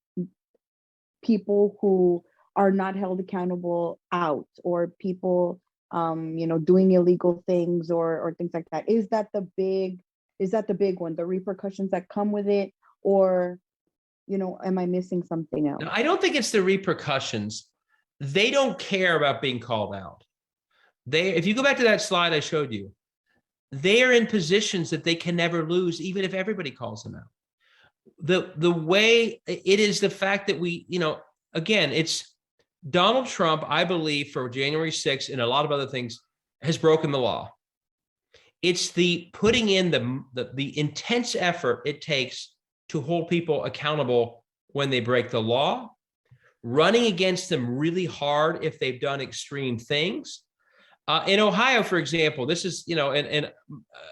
people who are not held accountable out, or people doing illegal things or things like that. Is that the big one, the repercussions that come with it? Or am I missing something else? No, I don't think it's the repercussions. They don't care about being called out. If you go back to that slide I showed you, they are in positions that they can never lose, even if everybody calls them out. The way it is, the fact that again, it's Donald Trump, I believe, for January 6th and a lot of other things, has broken the law. It's the putting in the intense effort it takes to hold people accountable when they break the law, running against them really hard if they've done extreme things. In Ohio, for example, this is, and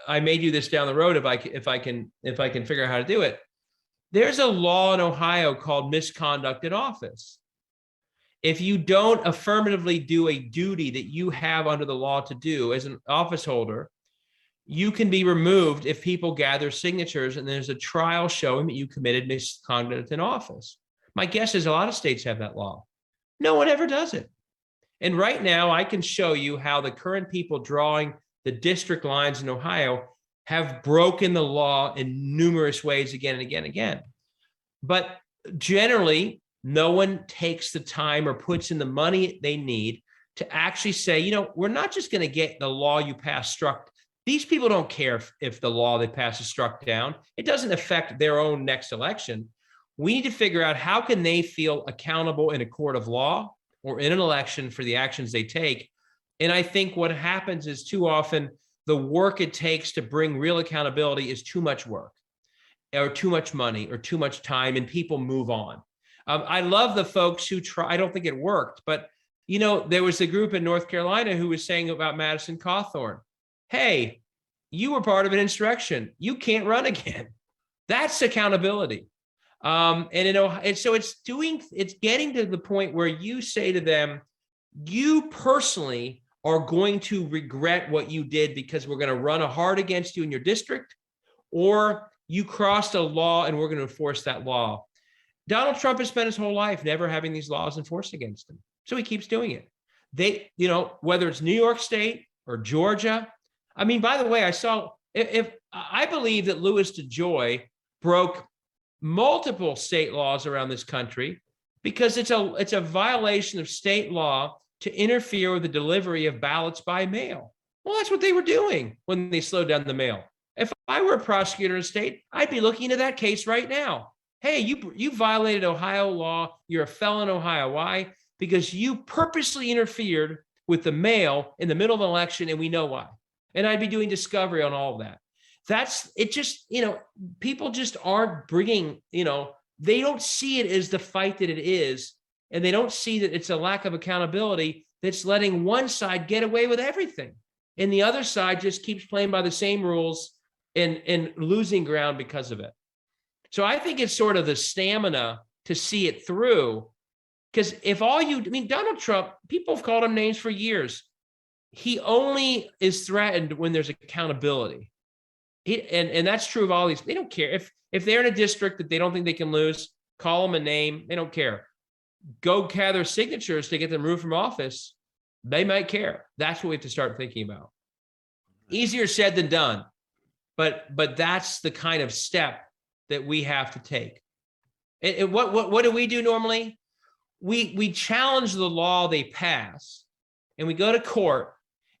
I may do this down the road if I can figure out how to do it. There's a law in Ohio called misconduct in office. If you don't affirmatively do a duty that you have under the law to do as an office holder, you can be removed if people gather signatures and there's a trial showing that you committed misconduct in office. My guess is a lot of states have that law. No one ever does it. And right now, I can show you how the current people drawing the district lines in Ohio have broken the law in numerous ways again and again and again. But generally, no one takes the time or puts in the money they need to actually say, we're not just going to get the law you pass struck. These people don't care if the law they pass is struck down. It doesn't affect their own next election. We need to figure out how can they feel accountable in a court of law or in an election for the actions they take. And I think what happens is too often the work it takes to bring real accountability is too much work or too much money or too much time, and people move on. I love the folks who try. I don't think it worked, but there was a group in North Carolina who was saying about Madison Cawthorn, hey, you were part of an insurrection. You can't run again. That's accountability. And so it's getting to the point where you say to them, you personally are going to regret what you did because we're going to run hard against you in your district, or you crossed a law and we're going to enforce that law. Donald Trump has spent his whole life never having these laws enforced against him. So he keeps doing it. Whether it's New York State or Georgia. I mean, by the way, if I believe that Louis DeJoy broke multiple state laws around this country because it's a violation of state law to interfere with the delivery of ballots by mail. Well, that's what they were doing when they slowed down the mail. If I were a prosecutor in a state, I'd be looking into that case right now. Hey, you violated Ohio law. You're a felon in Ohio. Why? Because you purposely interfered with the mail in the middle of an election, and we know why. And I'd be doing discovery on all of that. That's it. Just, people just aren't bringing, they don't see it as the fight that it is. And they don't see that it's a lack of accountability that's letting one side get away with everything. And the other side just keeps playing by the same rules and losing ground because of it. So I think it's sort of the stamina to see it through. Because Donald Trump, people have called him names for years. He only is threatened when there's accountability. And that's true of all these. They don't care. If they're in a district that they don't think they can lose, call them a name. They don't care. Go gather signatures to get them removed from office. They might care. That's what we have to start thinking about. Easier said than done. But that's the kind of step that we have to take. And what do we do normally? We challenge the law they pass, and we go to court.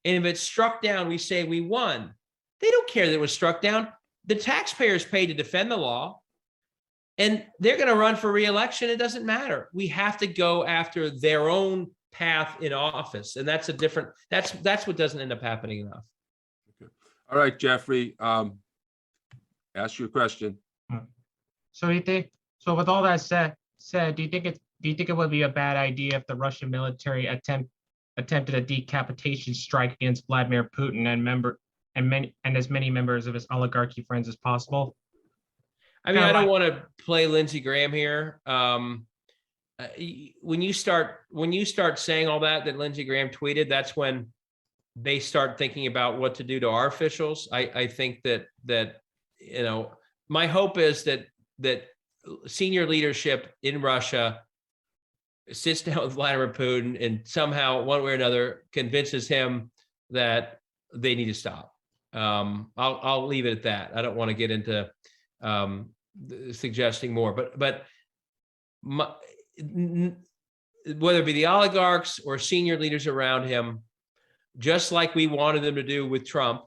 And if it's struck down, we say we won. They don't care that it was struck down. The taxpayers paid to defend the law, and they're going to run for re-election. It doesn't matter. We have to go after their own path in office, and that's what doesn't end up happening enough. Okay. All right, Jeffrey, ask your question. So with all that said, do you think it would be a bad idea if the Russian military attempted a decapitation strike against Vladimir Putin and as many members of his oligarchy friends as possible? I mean, I don't want to play Lindsey Graham here. When you start saying all that Lindsey Graham tweeted, that's when they start thinking about what to do to our officials. I think that my hope is that senior leadership in Russia sits down with Vladimir Putin and somehow, one way or another, convinces him that they need to stop. I'll leave it at that. I don't want to get into suggesting more, but whether it be the oligarchs or senior leaders around him, just like we wanted them to do with Trump,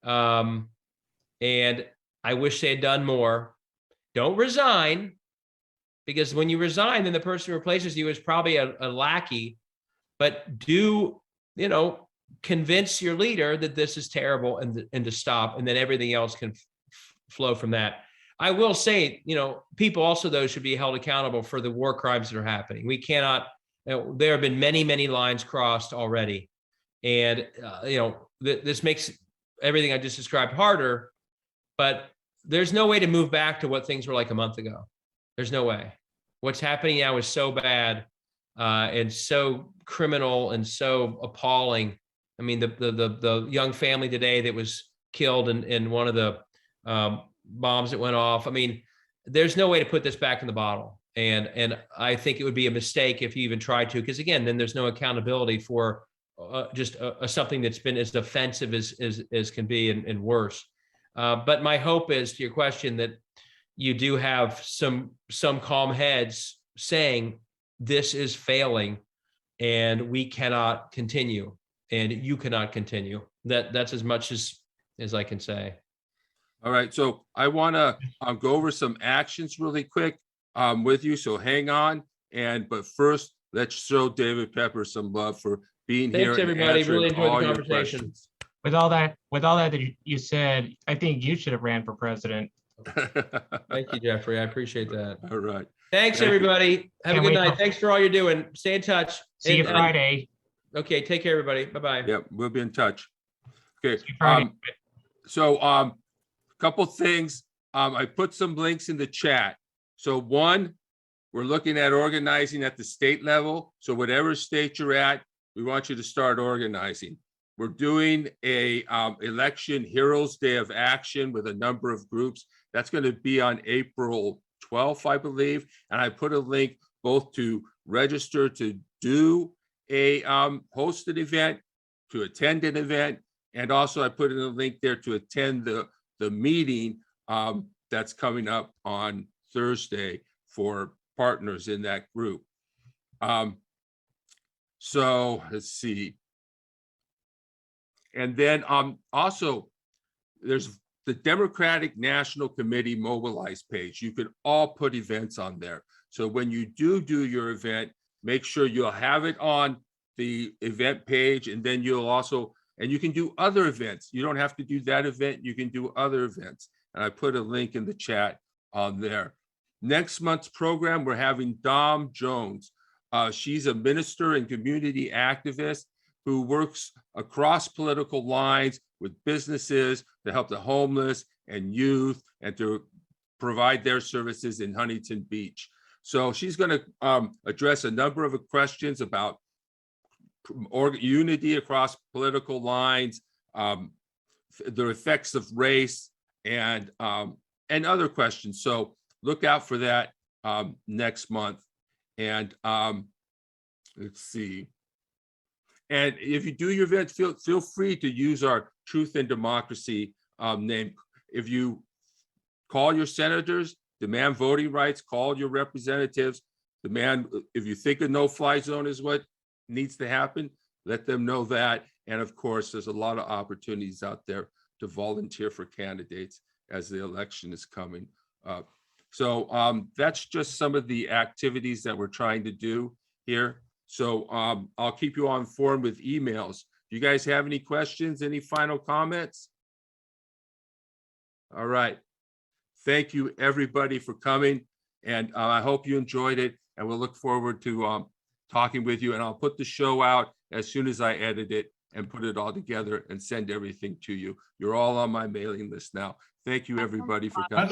and I wish they had done more. Don't resign, because when you resign, then the person who replaces you is probably a lackey. But do, convince your leader that this is terrible and to stop, and then everything else can flow from that. I will say, people also, though, should be held accountable for the war crimes that are happening. We cannot, there have been many, many lines crossed already. And, this makes everything I just described harder, but there's no way to move back to what things were like a month ago. There's no way. What's happening now is so bad and so criminal and so appalling. I mean, the young family today that was killed in one of the bombs that went off. I mean, there's no way to put this back in the bottle. And I think it would be a mistake if you even tried to, because again, then there's no accountability for just something that's been as offensive as can be and worse. But my hope is, to your question, that you do have some calm heads saying this is failing and we cannot continue and you cannot continue. That's as much as I can say. All right, so I want to go over some actions really quick with you, so hang on. But first, let's show David Pepper some love for being here. Thanks, everybody. Really enjoyed the conversation. With all that that you said, I think you should have ran for president. Thank you, Jeffrey. I appreciate that. All right. Thanks, everybody. Have a good night. Thanks for all you're doing. Stay in touch. See you Friday. Okay, take care, everybody. Bye-bye. Yep, we'll be in touch. Okay. So couple things. I put some links in the chat. So one, we're looking at organizing at the state level. So whatever state you're at, we want you to start organizing. We're doing a election heroes day of action with a number of groups. That's going to be on April 12th, I believe. And I put a link both to register to do a host an event, to attend an event, and also I put in a link there to attend the meeting that's coming up on Thursday for partners in that group. So let's see. And then also there's the Democratic National Committee Mobilize page. You can all put events on there. So when you do your event, make sure you'll have it on the event page, and then you'll also, and you can do other events. You don't have to do that event. You can do other events. And I put a link in the chat on there. Next month's program, we're having Dom Jones. She's a minister and community activist who works across political lines with businesses to help the homeless and youth and to provide their services in Huntington Beach. So she's going to address a number of questions about unity across political lines, the effects of race, and other questions. So look out for that next month. And let's see. And if you do your event, feel free to use our Truth and Democracy name. If you call your senators, demand voting rights, call your representatives, demand, if you think a no-fly zone is what needs to happen, let them know that. And of course, there's a lot of opportunities out there to volunteer for candidates as the election is coming up. So that's just some of the activities that we're trying to do here. So I'll keep you informed with emails. Do you guys have any questions, any final comments? All right. Thank you, everybody, for coming. And I hope you enjoyed it. And we'll look forward to talking with you. And I'll put the show out as soon as I edit it and put it all together and send everything to you. You're all on my mailing list now. Thank you, everybody, for coming. I'd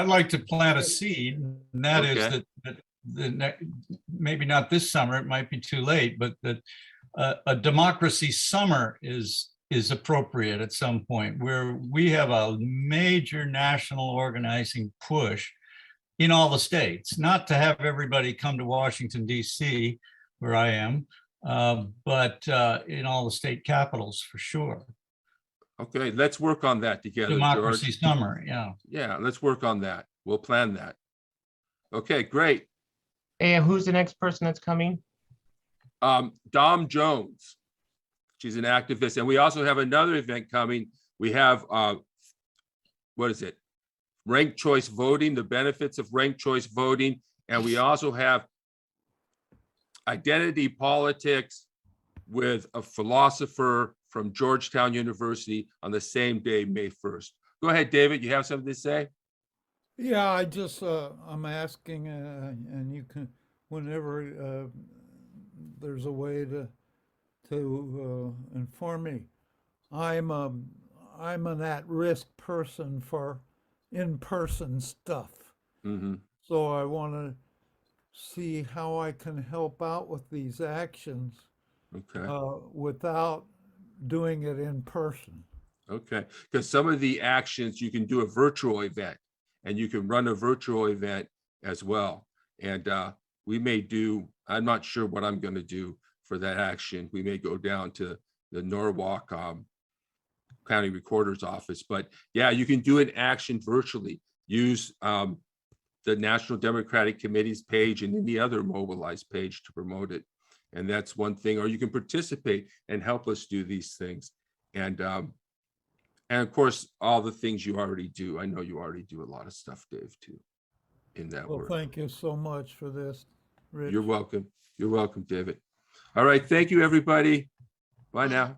like to plant a seed, and that is that maybe not this summer, it might be too late, but that a democracy summer is appropriate at some point, where we have a major national organizing push in all the states, not to have everybody come to Washington, D.C., where I am, but in all the state capitals for sure. Okay, let's work on that together, Democracy George. summer, yeah. Yeah, let's work on that. We'll plan that. Okay, great. And who's the next person that's coming? Dom Jones. She's an activist. And we also have another event coming. We have, what is it? Ranked choice voting, the benefits of ranked choice voting. And we also have identity politics with a philosopher from Georgetown University on the same day, May 1st. Go ahead, David. You have something to say? Yeah, I just, I'm asking, and you can, whenever there's a way to inform me. I'm an at-risk person for in-person stuff. Mm-hmm. So I want to see how I can help out with these actions without doing it in person. Okay, because some of the actions, you can do a virtual event and you can run a virtual event as well. And we may do, I'm not sure what I'm going to do for that action. We may go down to the Norwalk County Recorder's Office, but yeah, you can do an action virtually. Use the National Democratic Committee's page and any other mobilized page to promote it. And that's one thing, or you can participate and help us do these things. And of course, all the things you already do. I know you already do a lot of stuff, Dave, too, in that work. Well, thank you so much for this, Rich. You're welcome. You're welcome, David. All right. Thank you, everybody. Bye now.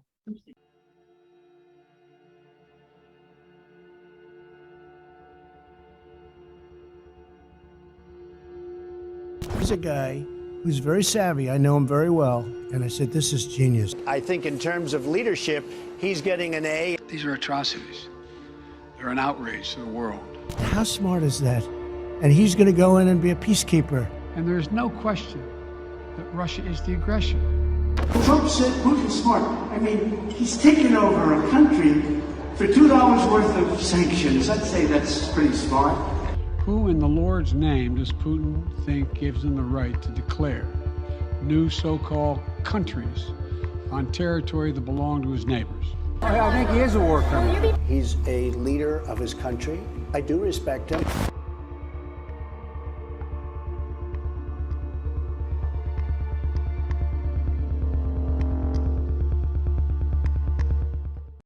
He's a guy who's very savvy. I know him very well. And I said, this is genius. I think in terms of leadership, he's getting an A. These are atrocities. They're an outrage to the world. How smart is that? And he's going to go in and be a peacekeeper. And there's no question that Russia is the aggressor. Trump said Putin's smart. I mean, he's taken over a country for $2 worth of sanctions. I'd say that's pretty smart. Who in the Lord's name does Putin think gives him the right to declare new so-called countries on territory that belong to his neighbors? I think he is a war criminal. He's a leader of his country. I do respect him.